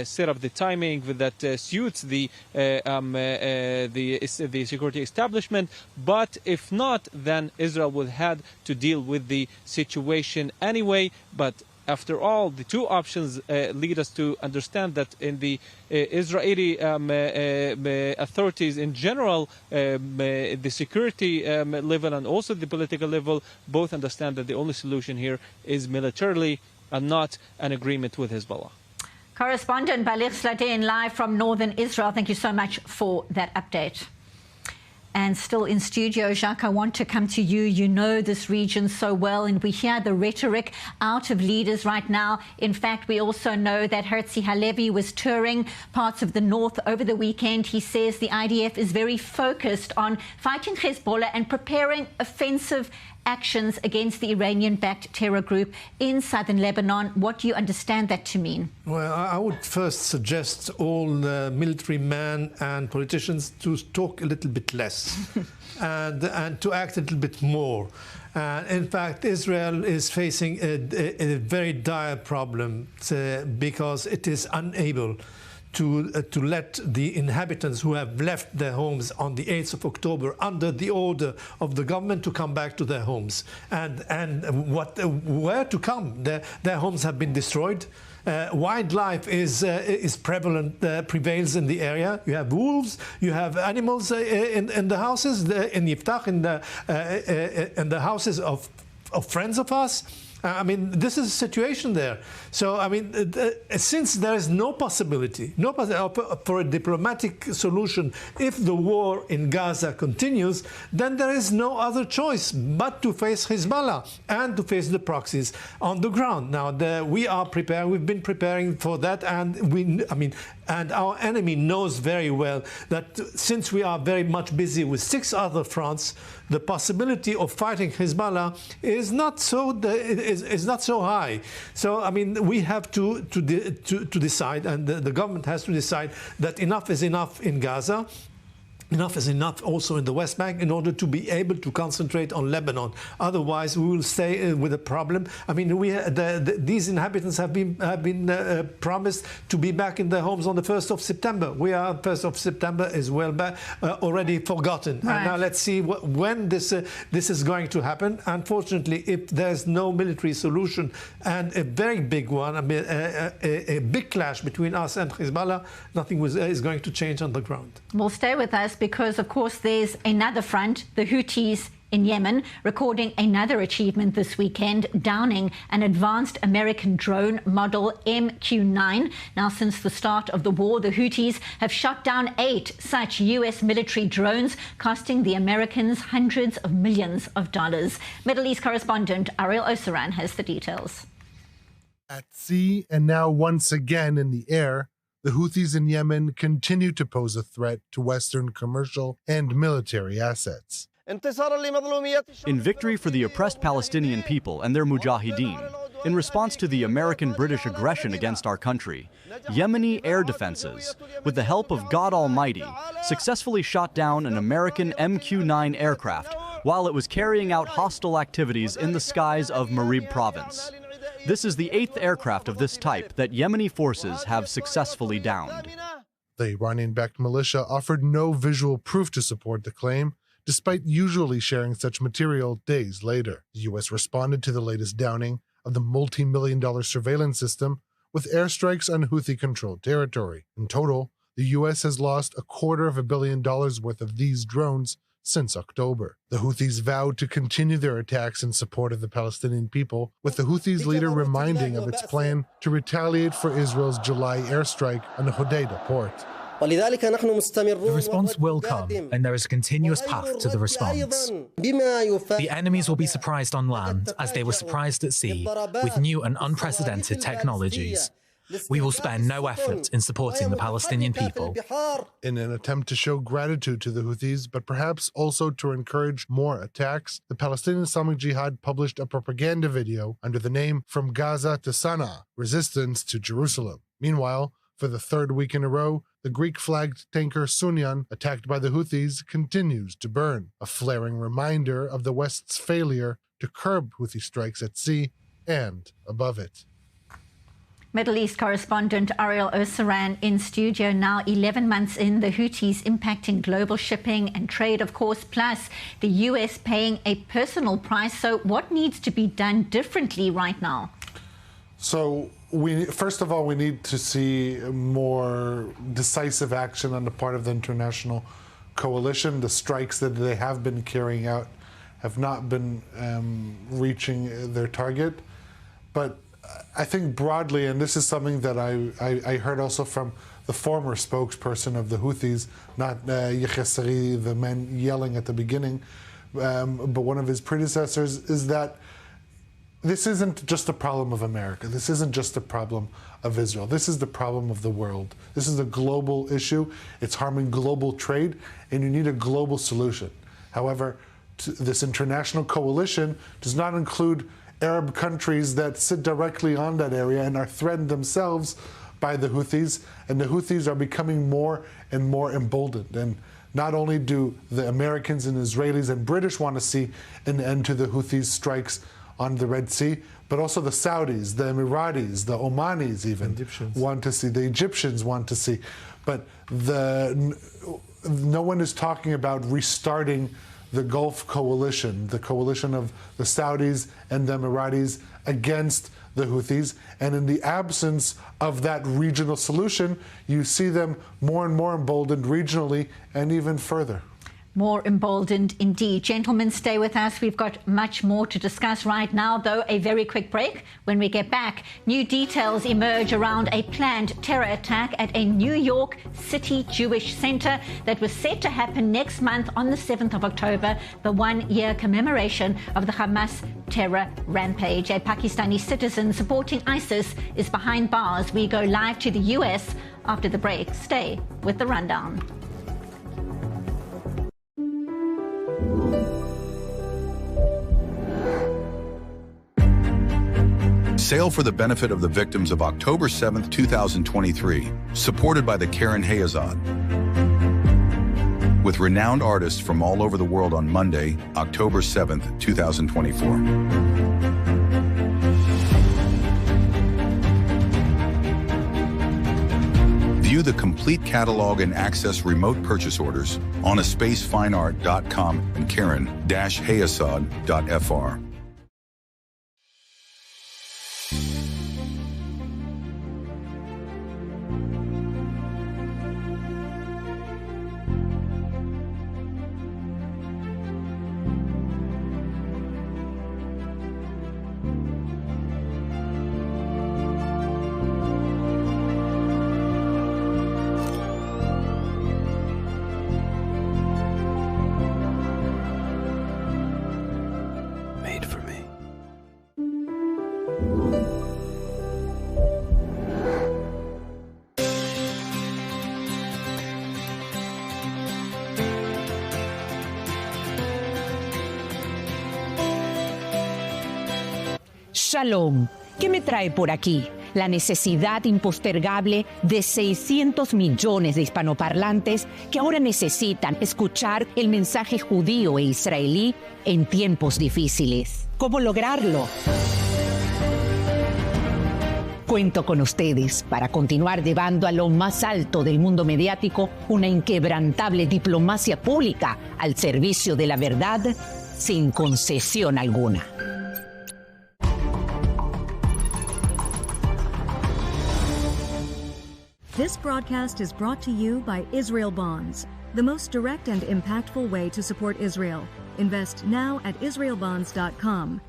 set up the timing that suits the security establishment. But if not, then Israel will have to deal with the situation anyway. But after all, the two options lead us to understand that in the Israeli authorities in general, the security level and also the political level, both understand that the only solution here is militarily and not an agreement with Hezbollah. Correspondent Baligh Sladin live from northern Israel. Thank you so much for that update. And still in studio, Jacques, I want to come to you. You know this region so well, and we hear the rhetoric out of leaders right now. In fact, we also know that Herzi Halevi was touring parts of the north over the weekend. He says the IDF is very focused on fighting Hezbollah and preparing offensive actions against the Iranian-backed terror group in southern Lebanon. What do you understand that to mean? Well, I would first suggest all military men and politicians to talk a little bit less and to act a little bit more. In fact, Israel is facing a very dire problem because it is unable to let the inhabitants who have left their homes on the 8th of October under the order of the government to come back to their homes. And where to come? Their homes have been destroyed. Wildlife is prevalent, prevails in the area. You have wolves, you have animals in the houses, in Yiftach, in the houses of friends of us. I mean, this is a situation there. So, I mean, since there is no possibility for a diplomatic solution if the war in Gaza continues, then there is no other choice but to face Hezbollah and to face the proxies on the ground. Now, we are prepared. We've been preparing for that, and and our enemy knows very well that since we are very much busy with 6 other fronts, the possibility of fighting Hezbollah is not so high. So, I mean, we have to decide, and the government has to decide that enough is enough in Gaza. Enough is enough also in the West Bank in order to be able to concentrate on Lebanon. Otherwise, we will stay with a problem. I mean, these inhabitants have been promised to be back in their homes on the 1st of September. 1st of September is well back, already forgotten. Right. And now let's see when this is going to happen. Unfortunately, if there's no military solution and a very big one, I mean, a big clash between us and Hezbollah, nothing is going to change on the ground. Well, stay with us, because, of course, there's another front, the Houthis in Yemen, recording another achievement this weekend, downing an advanced American drone model MQ-9. Now, since the start of the war, the Houthis have shot down 8 such U.S. military drones, costing the Americans hundreds of millions of dollars. Middle East correspondent Ariel Osaran has the details. At sea and now once again in the air, the Houthis in Yemen continue to pose a threat to Western commercial and military assets. In victory for the oppressed Palestinian people and their mujahideen, in response to the American-British aggression against our country, Yemeni air defenses, with the help of God Almighty, successfully shot down an American MQ-9 aircraft while it was carrying out hostile activities in the skies of Marib province. This is the 8th aircraft of this type that Yemeni forces have successfully downed. The Iranian-backed militia offered no visual proof to support the claim, despite usually sharing such material days later. The U.S. responded to the latest downing of the multi-million-dollar surveillance system with airstrikes on Houthi-controlled territory. In total, the U.S. has lost $250 million worth of these drones since October. The Houthis vowed to continue their attacks in support of the Palestinian people, with the Houthis' leader reminding of its plan to retaliate for Israel's July airstrike on the Hodeidah port. The response will come, and there is a continuous path to the response. The enemies will be surprised on land, as they were surprised at sea, with new and unprecedented technologies. We will spare no effort in supporting the Palestinian people. In an attempt to show gratitude to the Houthis, but perhaps also to encourage more attacks, the Palestinian Islamic Jihad published a propaganda video under the name From Gaza to Sana'a, Resistance to Jerusalem. Meanwhile, for the third week in a row, the Greek-flagged tanker Sunyan, attacked by the Houthis, continues to burn, a flaring reminder of the West's failure to curb Houthi strikes at sea and above it. Middle East correspondent Ariel Osseran in studio now, 11 months in, the Houthis impacting global shipping and trade, of course, plus the US paying a personal price. So what needs to be done differently right now? So first of all, we need to see more decisive action on the part of the international coalition. The strikes that they have been carrying out have not been reaching their target. But I think broadly, and this is something that I heard also from the former spokesperson of the Houthis, not Yahya Saree, the man yelling at the beginning, but one of his predecessors, is that this isn't just a problem of America. This isn't just a problem of Israel. This is the problem of the world. This is a global issue. It's harming global trade, and you need a global solution. However, this international coalition does not include Arab countries that sit directly on that area and are threatened themselves by the Houthis, and the Houthis are becoming more and more emboldened. And not only do the Americans and Israelis and British want to see an end to the Houthis' strikes on the Red Sea, but also the Saudis, the Emiratis, the Omanis even want to see, the Egyptians want to see. But no one is talking about restarting the Gulf coalition, the coalition of the Saudis and the Emiratis against the Houthis. And in the absence of that regional solution, you see them more and more emboldened regionally and even further. More emboldened indeed. Gentlemen, stay with us. We've got much more to discuss right now, though a very quick break. When we get back, new details emerge around a planned terror attack at a New York City Jewish center that was set to happen next month on the 7th of October, the one-year commemoration of the Hamas terror rampage. A Pakistani citizen supporting ISIS is behind bars. We go live to the US after the break. Stay with The Rundown. Sale for the benefit of the victims of October 7th, 2023, supported by the Karen Hayazad. With renowned artists from all over the world on Monday, October 7th, 2024. View the complete catalog and access remote purchase orders on aspacefineart.com and Karen-Hayazad.fr. Shalom, ¿qué me trae por aquí? La necesidad impostergable de 600 millones de hispanoparlantes que ahora necesitan escuchar el mensaje judío e israelí en tiempos difíciles. ¿Cómo lograrlo? Cuento con ustedes para continuar llevando a lo más alto del mundo mediático una inquebrantable diplomacia pública al servicio de la verdad sin concesión alguna. This broadcast is brought to you by Israel Bonds, the most direct and impactful way to support Israel. Invest now at israelbonds.com.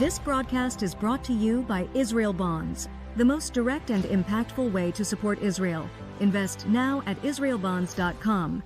This broadcast is brought to you by Israel Bonds, the most direct and impactful way to support Israel. Invest now at israelbonds.com.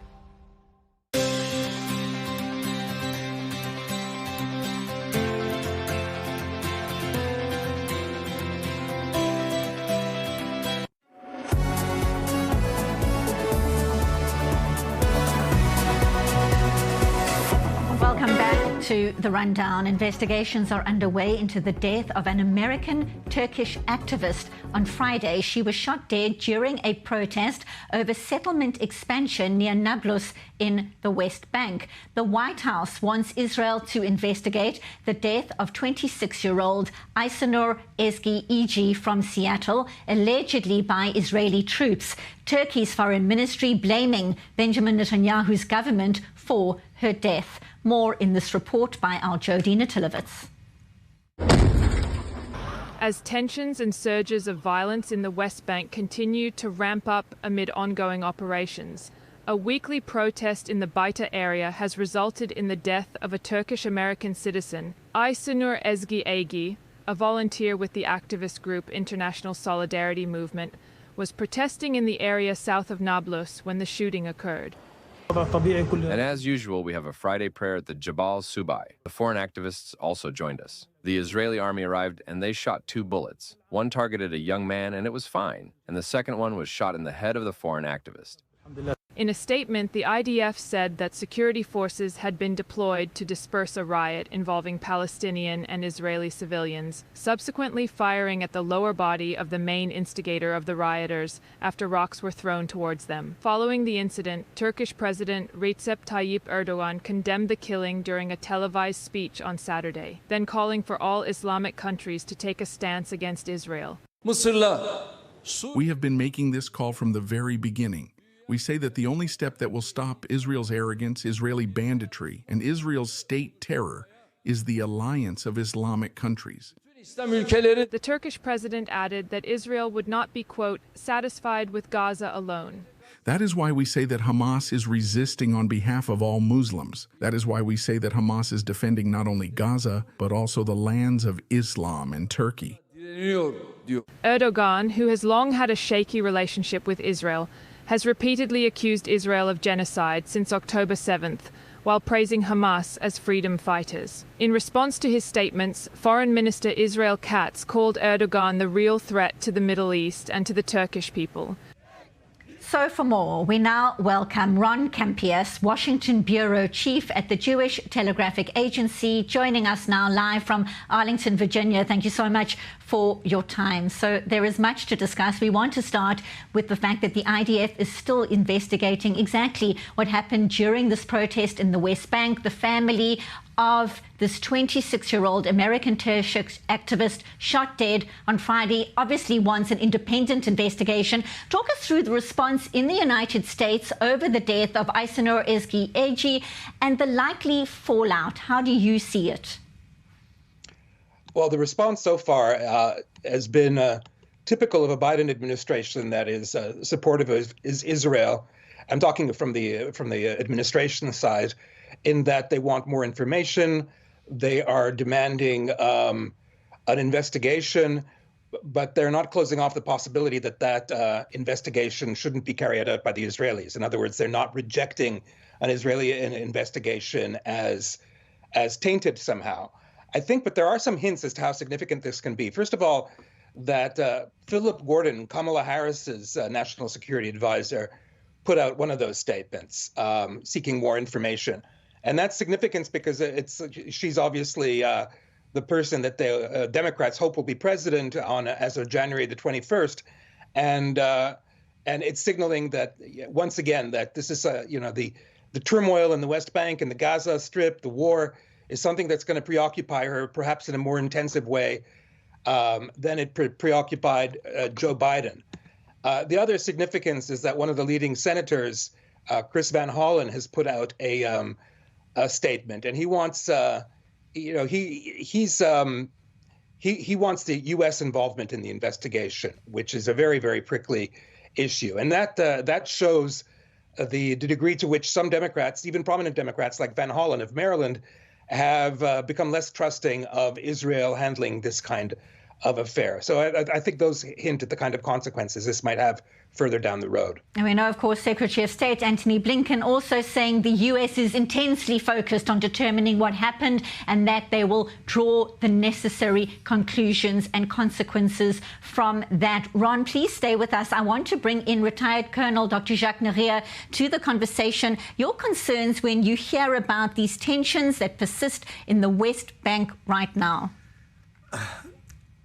Welcome back to The Rundown. Investigations are underway into the death of an American-Turkish activist. On Friday, she was shot dead during a protest over settlement expansion near Nablus in the West Bank. The White House wants Israel to investigate the death of 26-year-old Aysenur Ezgi Egi from Seattle, allegedly by Israeli troops. Turkey's foreign ministry blaming Benjamin Netanyahu's government for her death. More in this report by our Jodina Tilovitz. As tensions and surges of violence in the West Bank continue to ramp up amid ongoing operations, a weekly protest in the Baita area has resulted in the death of a Turkish-American citizen, Aysenur Ezgi Egi, a volunteer with the activist group International Solidarity Movement, was protesting in the area south of Nablus when the shooting occurred. And as usual, we have a Friday prayer at the Jabal Subai. The foreign activists also joined us. The Israeli army arrived and they shot 2 bullets. One targeted a young man and it was fine, and the second one was shot in the head of the foreign activist. In a statement, the IDF said that security forces had been deployed to disperse a riot involving Palestinian and Israeli civilians, subsequently firing at the lower body of the main instigator of the rioters after rocks were thrown towards them. Following the incident, Turkish President Recep Tayyip Erdogan condemned the killing during a televised speech on Saturday, then calling for all Islamic countries to take a stance against Israel. We have been making this call from the very beginning. We say that the only step that will stop Israel's arrogance, Israeli banditry, and Israel's state terror is the alliance of Islamic countries. The Turkish president added that Israel would not be, quote, satisfied with Gaza alone. That is why we say that Hamas is resisting on behalf of all Muslims. That is why we say that Hamas is defending not only Gaza, but also the lands of Islam and Turkey. Erdogan, who has long had a shaky relationship with Israel, has repeatedly accused Israel of genocide since October 7th, while praising Hamas as freedom fighters. In response to his statements, Foreign Minister Israel Katz called Erdogan the real threat to the Middle East and to the Turkish people. So for more, we now welcome Ron Campias, Washington Bureau Chief at the Jewish Telegraphic Agency, joining us now live from Arlington, Virginia. Thank you so much for your time. So there is much to discuss. We want to start with the fact that the IDF is still investigating exactly what happened during this protest in the West Bank. The family of this 26-year-old American Turkish activist shot dead on Friday obviously wants an independent investigation. Talk us through the response in the United States over the death of Aysenur Ezgi Egi and the likely fallout. How do you see it? Well, the response so far has been typical of a Biden administration that is supportive of Israel. I'm talking from the administration side, in that they want more information. They are demanding an investigation, but they're not closing off the possibility that that investigation shouldn't be carried out by the Israelis. In other words, they're not rejecting an Israeli investigation as tainted somehow. I think, but there are some hints as to how significant this can be. First of all, that Philip Gordon, Kamala Harris's national security advisor, put out one of those statements seeking more information. And that's significant because she's obviously the person that the Democrats hope will be president on as of January the 21st. And it's signaling that, once again, that this is, the turmoil in the West Bank and the Gaza Strip, the war, is something that's going to preoccupy her perhaps in a more intensive way than it preoccupied Joe Biden. The other significance is that one of the leading senators, Chris Van Hollen, has put out a statement, and he wants, he wants the U.S. involvement in the investigation, which is a very, very prickly issue, and that shows the degree to which some Democrats, even prominent Democrats like Van Hollen of Maryland, have become less trusting of Israel handling this kind of affair. So I think those hint at the kind of consequences this might have further down the road. And we know, of course, Secretary of State Antony Blinken also saying the U.S. is intensely focused on determining what happened and that they will draw the necessary conclusions and consequences from that. Ron, please stay with us. I want to bring in retired Colonel Dr. Jacques Neria to the conversation. Your concerns when you hear about these tensions that persist in the West Bank right now?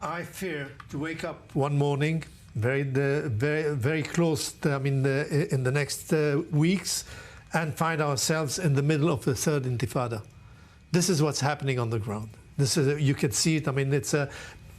I fear to wake up one morning very close, in the next weeks, and find ourselves in the middle of the third intifada. This is what's happening on the ground. This is, you can see it. I mean, it's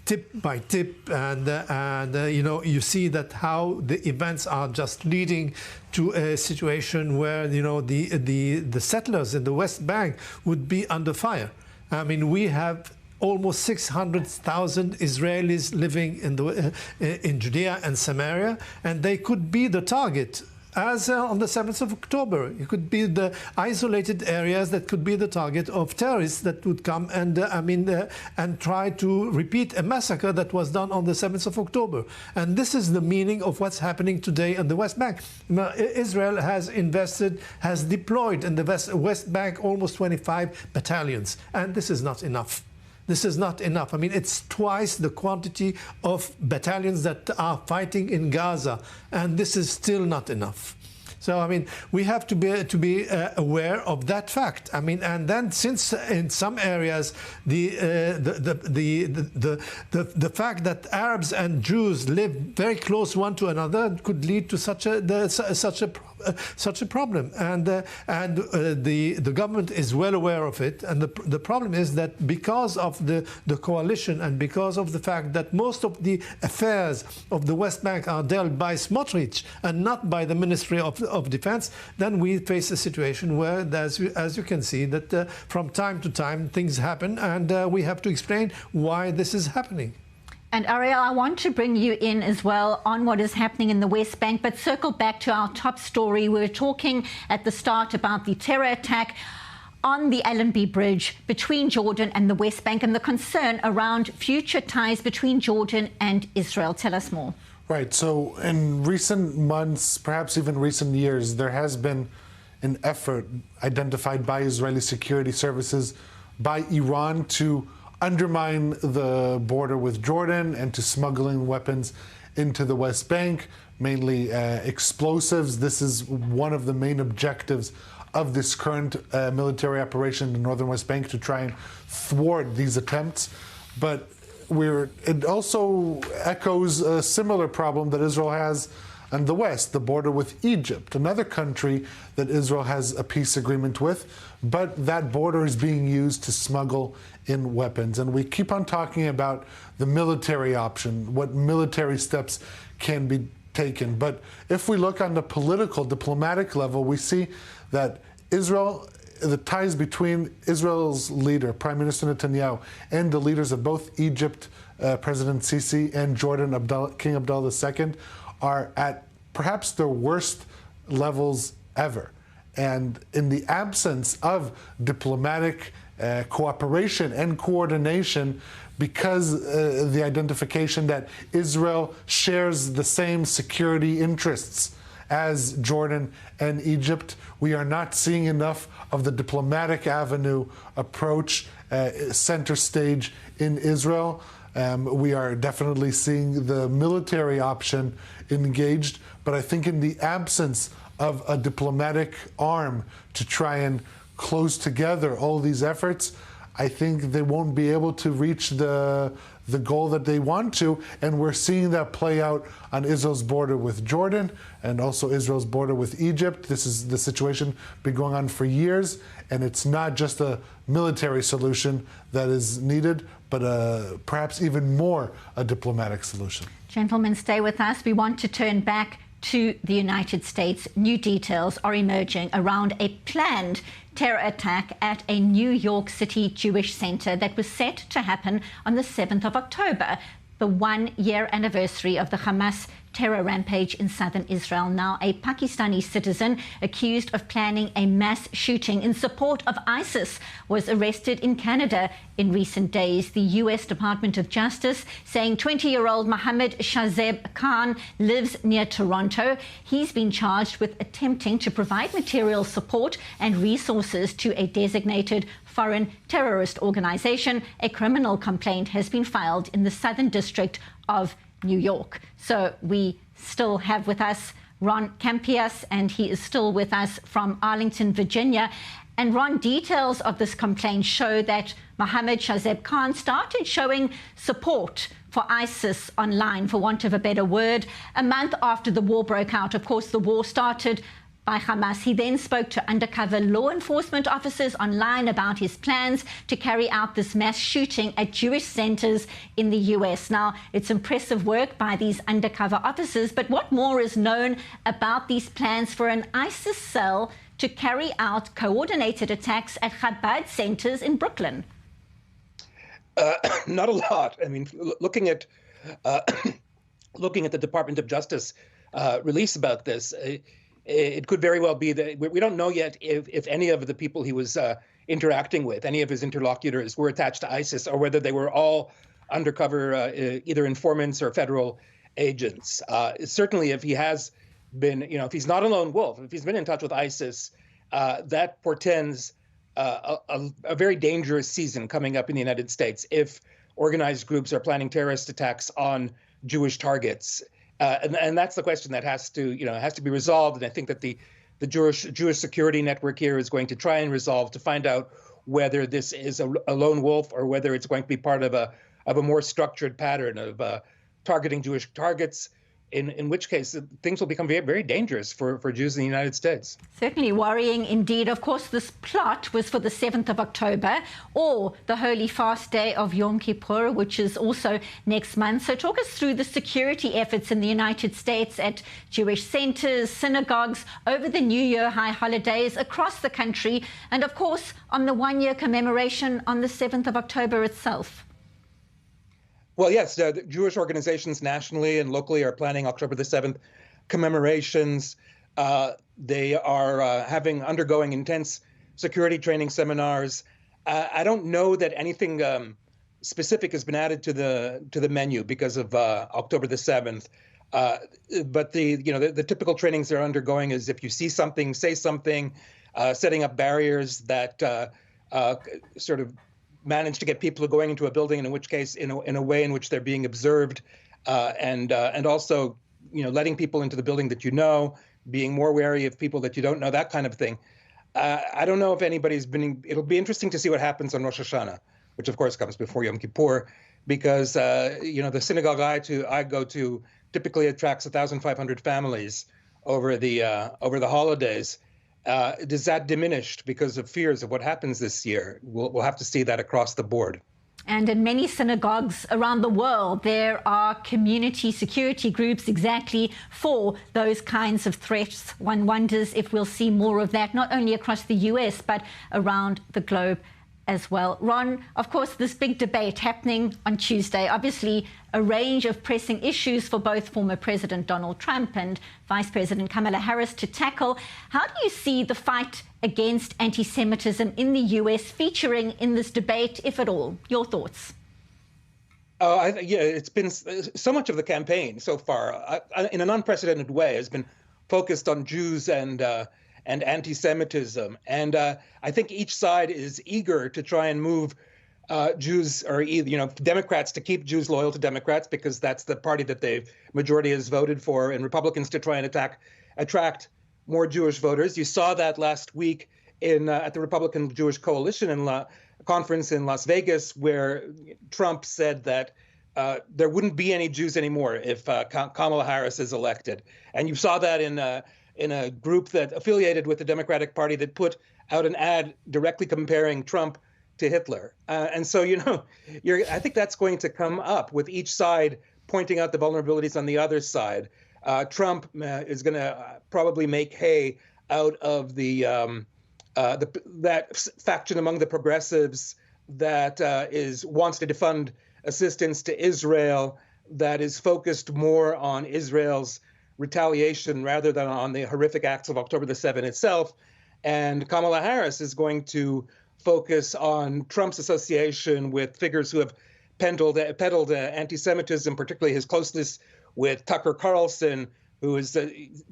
tip by tip, and you see that how the events are just leading to a situation where the settlers in the West Bank would be under fire. I mean, we have almost 600,000 Israelis living in Judea and Samaria, and they could be the target. As on the 7th of October, it could be the isolated areas that could be the target of terrorists that would come and and try to repeat a massacre that was done on the 7th of October. And this is the meaning of what's happening today in the West Bank. Israel has deployed in the West Bank almost 25 battalions, and this is not enough. This is not enough. I mean, it's twice the quantity of battalions that are fighting in Gaza, and this is still not enough. So, I mean, we have to be aware of that fact. I mean, and then since in some areas the fact that Arabs and Jews live very close one to another could lead to such a problem, and the government is well aware of it. And the problem is that because of the coalition and because of the fact that most of the affairs of the West Bank are dealt by Smotrich and not by the Ministry of Defense, then we face a situation where, as you can see, that from time to time things happen, and we have to explain why this is happening. And Ariel, I want to bring you in as well on what is happening in the West Bank, but circle back to our top story. We were talking at the start about the terror attack on the Allenby Bridge between Jordan and the West Bank and the concern around future ties between Jordan and Israel. Tell us more. Right. So in recent months, perhaps even recent years, there has been an effort identified by Israeli security services by Iran to undermine the border with Jordan and to smuggling weapons into the West Bank, mainly explosives. This is one of the main objectives of this current military operation in the northern West Bank, to try and thwart these attempts. But it also echoes a similar problem that Israel has on the west, the border with Egypt, another country that Israel has a peace agreement with, but that border is being used to smuggle in weapons. And we keep on talking about the military option, what military steps can be taken. But if we look on the political, diplomatic level, we see that the ties between Israel's leader, Prime Minister Netanyahu, and the leaders of both Egypt, President Sisi, and Jordan, King Abdullah II, are at perhaps their worst levels ever. And in the absence of diplomatic cooperation and coordination, because the identification that Israel shares the same security interests as Jordan and Egypt, we are not seeing enough of the diplomatic avenue approach center stage in Israel. We are definitely seeing the military option engaged, but I think in the absence of a diplomatic arm to try and close together all these efforts, I think they won't be able to reach the goal that they want to. And we're seeing that play out on Israel's border with Jordan and also Israel's border with Egypt. This is the situation been going on for years, and it's not just a military solution that is needed, but perhaps even more a diplomatic solution. Gentlemen, stay with us. We want to turn back to the United States. New details are emerging around a planned terror attack at a New York City Jewish center that was set to happen on the 7th of October. the one-year anniversary of the Hamas terror rampage in southern Israel. Now, a Pakistani citizen accused of planning a mass shooting in support of ISIS was arrested in Canada in recent days. The U.S. Department of Justice saying 20-year-old Mohammed Shahzeb Khan lives near Toronto. He's been charged with attempting to provide material support and resources to a designated foreign terrorist organization. A criminal complaint has been filed in the Southern District of New York. So we still have with us Ron Campias, and he is still with us from Arlington, Virginia. And Ron, details of this complaint show that Mohammed Shahzeb Khan started showing support for ISIS online, for want of a better word, a month after the war broke out. Of course, the war started by Hamas. He then spoke to undercover law enforcement officers online about his plans to carry out this mass shooting at Jewish centers in the U.S. Now, it's impressive work by these undercover officers, but what more is known about these plans for an ISIS cell to carry out coordinated attacks at Chabad centers in Brooklyn? Not a lot. I mean, looking at the Department of Justice release about this, it could very well be that we don't know yet if any of the people he was interacting with, any of his interlocutors, were attached to ISIS, or whether they were all undercover either informants or federal agents. Certainly, if he has been, if he's not a lone wolf, if he's been in touch with ISIS, that portends a very dangerous season coming up in the United States if organized groups are planning terrorist attacks on Jewish targets. And that's the question that has to be resolved. And I think that the Jewish security network here is going to try and resolve to find out whether this is a lone wolf or whether it's going to be part of a more structured pattern of targeting Jewish targets. In which case, things will become very, very dangerous for Jews in the United States. Certainly worrying indeed. Of course, this plot was for the 7th of October, or the holy fast day of Yom Kippur, which is also next month. So talk us through the security efforts in the United States at Jewish centers, synagogues, over the New Year high holidays across the country, and of course, on the one-year commemoration on the 7th of October itself. Well, yes, the Jewish organizations nationally and locally are planning October the 7th commemorations. They are undergoing intense security training seminars. I don't know that anything specific has been added to the menu because of October the 7th. But the typical trainings they're undergoing is if you see something, say something, setting up barriers that sort of manage to get people going into a building, in which case, in a way in which they're being observed, and also, letting people into the building that being more wary of people that you don't know, that kind of thing. I don't know if anybody's been. It'll be interesting to see what happens on Rosh Hashanah, which of course comes before Yom Kippur, because the synagogue I go to typically attracts 1,500 families over the holidays. Is that diminished because of fears of what happens this year? We'll have to see that across the board. And in many synagogues around the world, there are community security groups exactly for those kinds of threats. One wonders if we'll see more of that, not only across the US, but around the globe as well. Ron, of course, this big debate happening on Tuesday, obviously a range of pressing issues for both former President Donald Trump and Vice President Kamala Harris to tackle. How do you see the fight against anti-Semitism in the US featuring in this debate, if at all? Your thoughts? It's been so much of the campaign so far, in an unprecedented way, has been focused on Jews and anti-Semitism. And I think each side is eager to try and move Jews, or Democrats to keep Jews loyal to Democrats because that's the party that the majority has voted for, and Republicans to try and attract more Jewish voters. You saw that last week at the Republican Jewish Coalition conference in Las Vegas, where Trump said that there wouldn't be any Jews anymore if Kamala Harris is elected. And you saw that in a group that affiliated with the Democratic Party that put out an ad directly comparing Trump to Hitler. And so, I think that's going to come up with each side pointing out the vulnerabilities on the other side. Trump is going to probably make hay out of that faction among the progressives that wants to defund assistance to Israel, that is focused more on Israel's retaliation rather than on the horrific acts of October the 7th itself. And Kamala Harris is going to focus on Trump's association with figures who have peddled anti-Semitism, particularly his closeness with Tucker Carlson, who is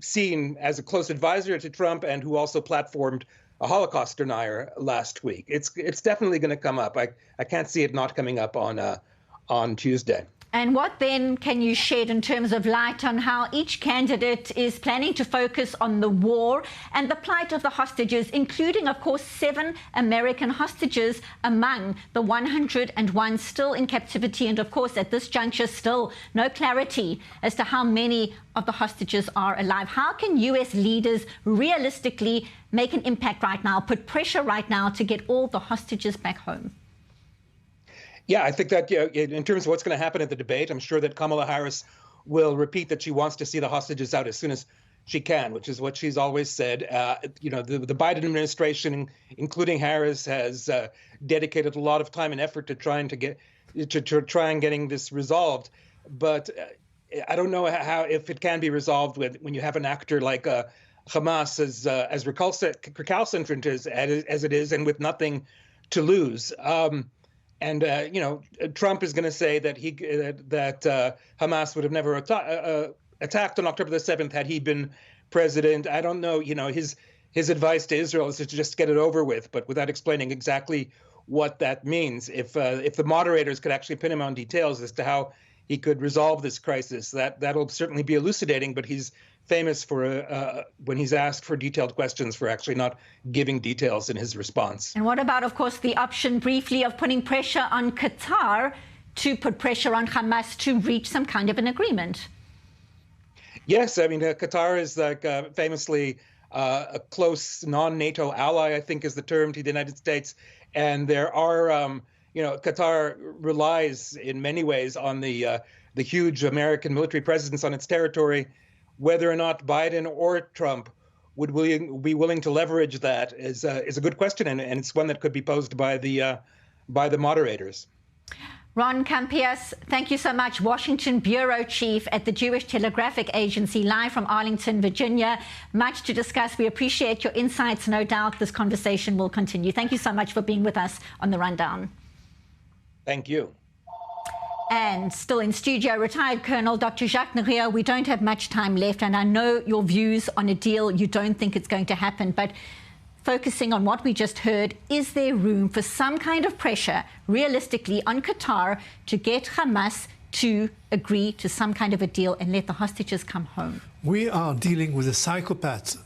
seen as a close advisor to Trump and who also platformed a Holocaust denier last week. It's definitely going to come up. I can't see it not coming up on Tuesday. And what then can you shed in terms of light on how each candidate is planning to focus on the war and the plight of the hostages, including, of course, 7 American hostages among the 101 still in captivity? And, of course, at this juncture, still no clarity as to how many of the hostages are alive. How can U.S. leaders realistically make an impact right now, put pressure right now to get all the hostages back home? Yeah, I think that in terms of what's going to happen at the debate, I'm sure that Kamala Harris will repeat that she wants to see the hostages out as soon as she can, which is what she's always said. The Biden administration, including Harris, has dedicated a lot of time and effort to trying getting this resolved. But I don't know if it can be resolved when you have an actor like Hamas as recalcitrant as it is, and with nothing to lose. Trump is going to say that Hamas would have never attacked on October the 7th had he been president. I don't know. His advice to Israel is to just get it over with, but without explaining exactly what that means. If the moderators could actually pin him on details as to how he could resolve this crisis, that'll certainly be elucidating. But he's famous for when he's asked for detailed questions for actually not giving details in his response. And what about, of course, the option briefly of putting pressure on Qatar to put pressure on Hamas to reach some kind of an agreement? Yes, I mean, Qatar is famously a close non-NATO ally, I think is the term, to the United States. And there are, Qatar relies in many ways on the huge American military presence on its territory. Whether or not Biden or Trump would be willing to leverage that is a good question, and it's one that could be posed by the moderators. Ron Campias, thank you so much. Washington Bureau Chief at the Jewish Telegraphic Agency, live from Arlington, Virginia. Much to discuss. We appreciate your insights. No doubt this conversation will continue. Thank you so much for being with us on The Rundown. Thank you. And still in studio, retired Colonel Dr. Jacques Neria. We don't have much time left, and I know your views on a deal. You don't think it's going to happen, but focusing on what we just heard, is there room for some kind of pressure, realistically, on Qatar to get Hamas to agree to some kind of a deal and let the hostages come home? We are dealing with a psychopath.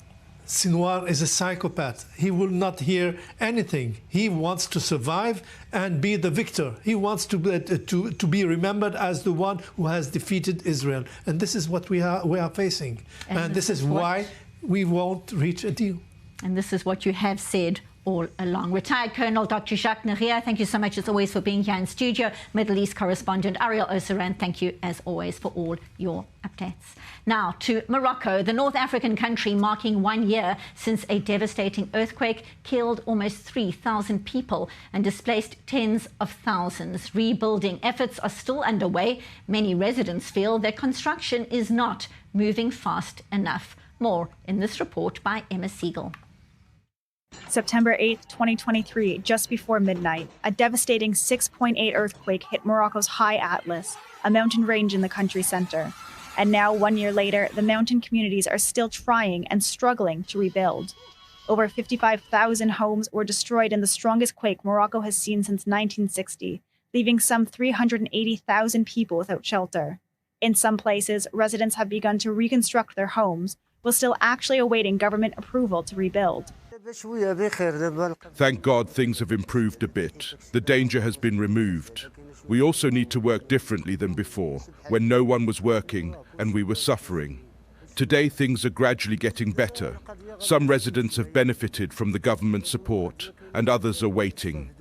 Sinwar is a psychopath. He will not hear anything. He wants to survive and be the victor. He wants to be remembered as the one who has defeated Israel. And this is what we are facing. And this is why we won't reach a deal. And this is what you have said all along. Retired Colonel Dr. Jacques Neria, thank you so much as always for being here in studio. Middle East correspondent Ariel Oseran, thank you as always for all your updates. Now to Morocco, the North African country marking 1 year since a devastating earthquake killed almost 3,000 people and displaced tens of thousands. Rebuilding efforts are still underway. Many residents feel that construction is not moving fast enough. More in this report by Emma Siegel. September 8, 2023, just before midnight, a devastating 6.8 earthquake hit Morocco's High Atlas, a mountain range in the country center. And now, 1 year later, the mountain communities are still trying and struggling to rebuild. Over 55,000 homes were destroyed in the strongest quake Morocco has seen since 1960, leaving some 380,000 people without shelter. In some places, residents have begun to reconstruct their homes, while still actually awaiting government approval to rebuild. Thank God things have improved a bit. The danger has been removed. We also need to work differently than before, when no one was working and we were suffering. Today things are gradually getting better. Some residents have benefited from the government support, and others are waiting.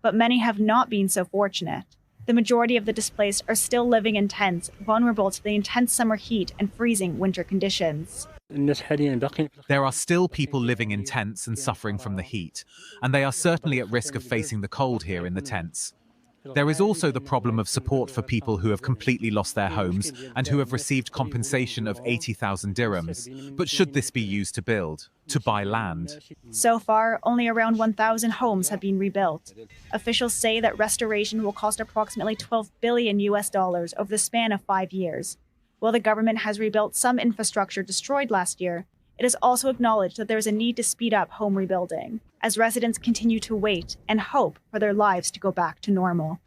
But many have not been so fortunate. The majority of the displaced are still living in tents, vulnerable to the intense summer heat and freezing winter conditions. There are still people living in tents and suffering from the heat, and they are certainly at risk of facing the cold here in the tents. There is also the problem of support for people who have completely lost their homes and who have received compensation of 80,000 dirhams. But should this be used to build, to buy land? So far, only around 1,000 homes have been rebuilt. Officials say that restoration will cost approximately $12 billion over the span of 5 years. While the government has rebuilt some infrastructure destroyed last year, it has also acknowledged that there is a need to speed up home rebuilding, as residents continue to wait and hope for their lives to go back to normal.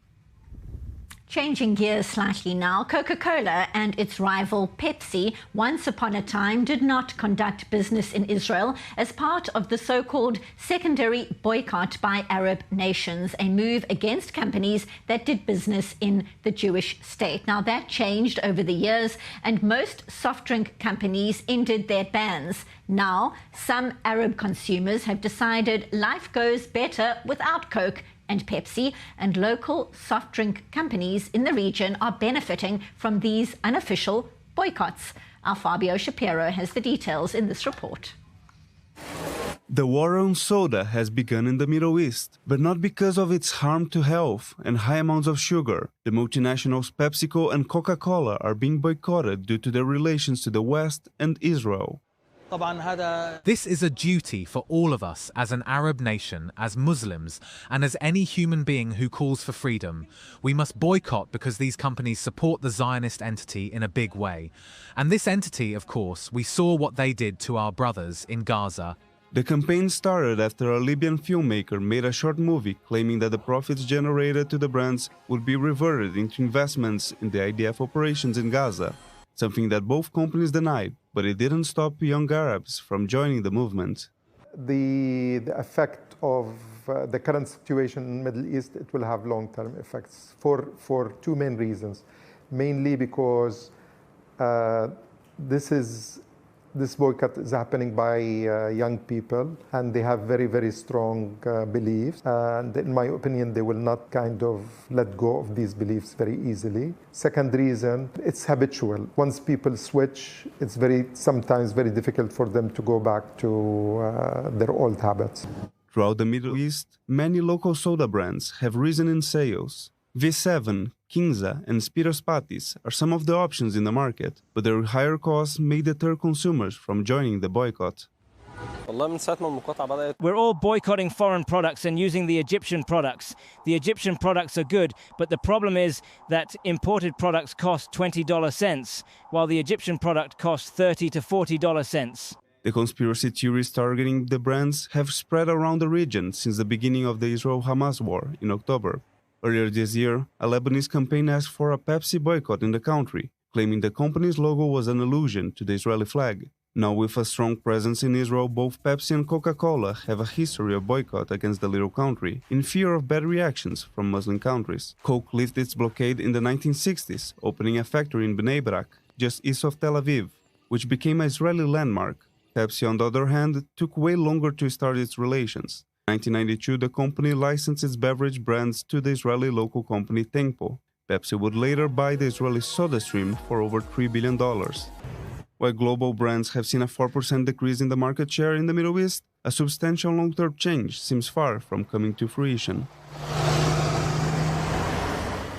Changing gears slightly now, Coca-Cola and its rival Pepsi once upon a time did not conduct business in Israel as part of the so-called secondary boycott by Arab nations, a move against companies that did business in the Jewish state. Now, that changed over the years, and most soft drink companies ended their bans. Now, some Arab consumers have decided life goes better without Coke and Pepsi, and local soft drink companies in the region are benefiting from these unofficial boycotts. Our Fabio Shapiro has the details in this report. The war on soda has begun in the Middle East, but not because of its harm to health and high amounts of sugar. The multinationals PepsiCo and Coca-Cola are being boycotted due to their relations to the West and Israel. This is a duty for all of us as an Arab nation, as Muslims, and as any human being who calls for freedom. We must boycott because these companies support the Zionist entity in a big way. And this entity, of course, we saw what they did to our brothers in Gaza. The campaign started after a Libyan filmmaker made a short movie claiming that the profits generated to the brands would be reverted into investments in the IDF operations in Gaza, something that both companies denied, but it didn't stop young Arabs from joining the movement. The effect of the current situation in the Middle East, it will have long-term effects for two main reasons. Mainly because this boycott is happening by young people, and they have very, very strong beliefs. And in my opinion, they will not kind of let go of these beliefs very easily. Second reason, it's habitual. Once people switch, it's sometimes very difficult for them to go back to their old habits. Throughout the Middle East, many local soda brands have risen in sales. V7, Kinza, and Spiros Patis are some of the options in the market, but their higher costs may deter consumers from joining the boycott. We're all boycotting foreign products and using the Egyptian products. The Egyptian products are good, but the problem is that imported products cost 20 cents, while the Egyptian product costs 30 to 40 cents. The conspiracy theories targeting the brands have spread around the region since the beginning of the Israel-Hamas war in October. Earlier this year, a Lebanese campaign asked for a Pepsi boycott in the country, claiming the company's logo was an allusion to the Israeli flag. Now, with a strong presence in Israel, both Pepsi and Coca-Cola have a history of boycott against the little country, in fear of bad reactions from Muslim countries. Coke lifted its blockade in the 1960s, opening a factory in Bnei Brak, just east of Tel Aviv, which became an Israeli landmark. Pepsi, on the other hand, took way longer to start its relations. In 1992, the company licensed its beverage brands to the Israeli local company Tenpo. Pepsi would later buy the Israeli SodaStream for over $3 billion. While global brands have seen a 4% decrease in the market share in the Middle East, a substantial long-term change seems far from coming to fruition.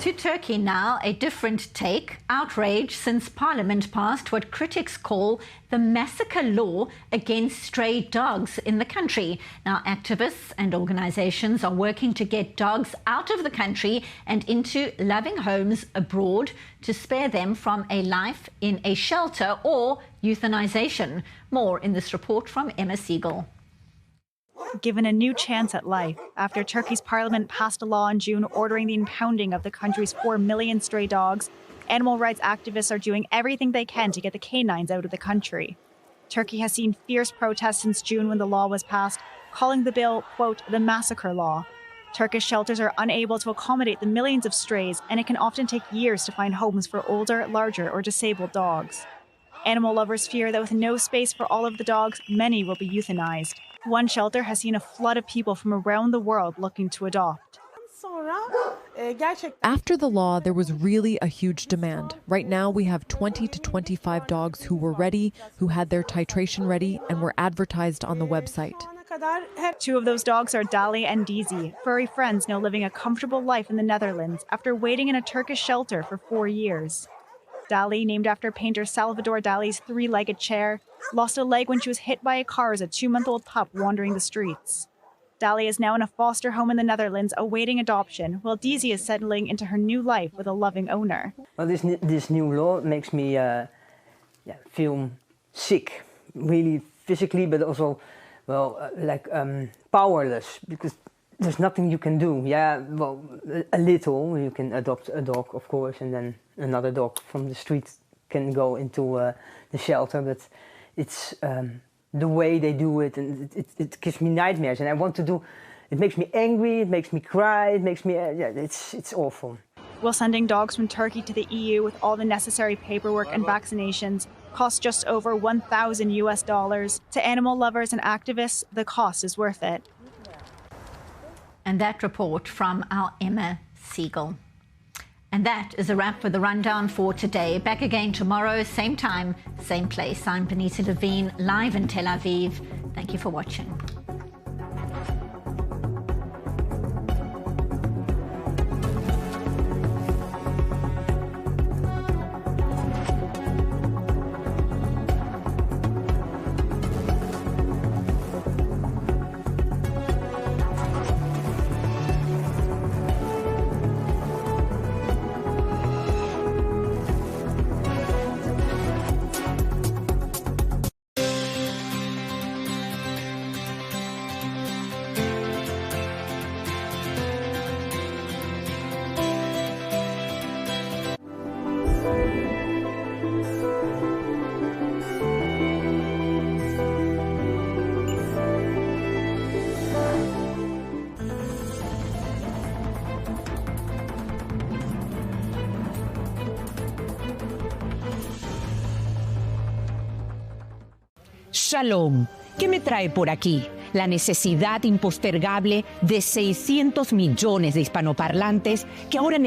To Turkey now, a different take. Outrage since Parliament passed what critics call the massacre law against stray dogs in the country. Now, activists and organizations are working to get dogs out of the country and into loving homes abroad to spare them from a life in a shelter or euthanization. More in this report from Emma Siegel. Given a new chance at life after Turkey's parliament passed a law in June ordering the impounding of the country's 4 million stray dogs, animal rights activists are doing everything they can to get the canines out of the country. Turkey has seen fierce protests since June when the law was passed, calling the bill, quote, the massacre law. Turkish shelters are unable to accommodate the millions of strays, and it can often take years to find homes for older, larger, or disabled dogs. Animal lovers fear that with no space for all of the dogs, many will be euthanized. One shelter has seen a flood of people from around the world looking to adopt. After the law, there was really a huge demand. Right now, we have 20 to 25 dogs who were ready, who had their titration ready, and were advertised on the website. Two of those dogs are Dali and Dizi, furry friends now living a comfortable life in the Netherlands after waiting in a Turkish shelter for 4 years. Dali, named after painter Salvador Dali's three-legged chair, lost a leg when she was hit by a car as a 2-month-old pup wandering the streets. Dali is now in a foster home in the Netherlands awaiting adoption, while Dizi is settling into her new life with a loving owner. Well, this new law makes me feel sick, really physically, but also, powerless, because there's nothing you can do. Yeah, well, a little. You can adopt a dog, of course, and then another dog from the street can go into the shelter, but it's the way they do it, and it gives me nightmares, and I want to do. It makes me angry. It makes me cry. It makes me it's awful. While sending dogs from Turkey to the EU with all the necessary paperwork and vaccinations costs just over $1,000. To animal lovers and activists, the cost is worth it. And that report from our Emma Siegel. And that is a wrap for the Rundown for today. Back again tomorrow, same time, same place. I'm Benita Levine, live in Tel Aviv. Thank you for watching. Shalom. ¿Qué me trae por aquí? La necesidad impostergable de 600 millones de hispanoparlantes que ahora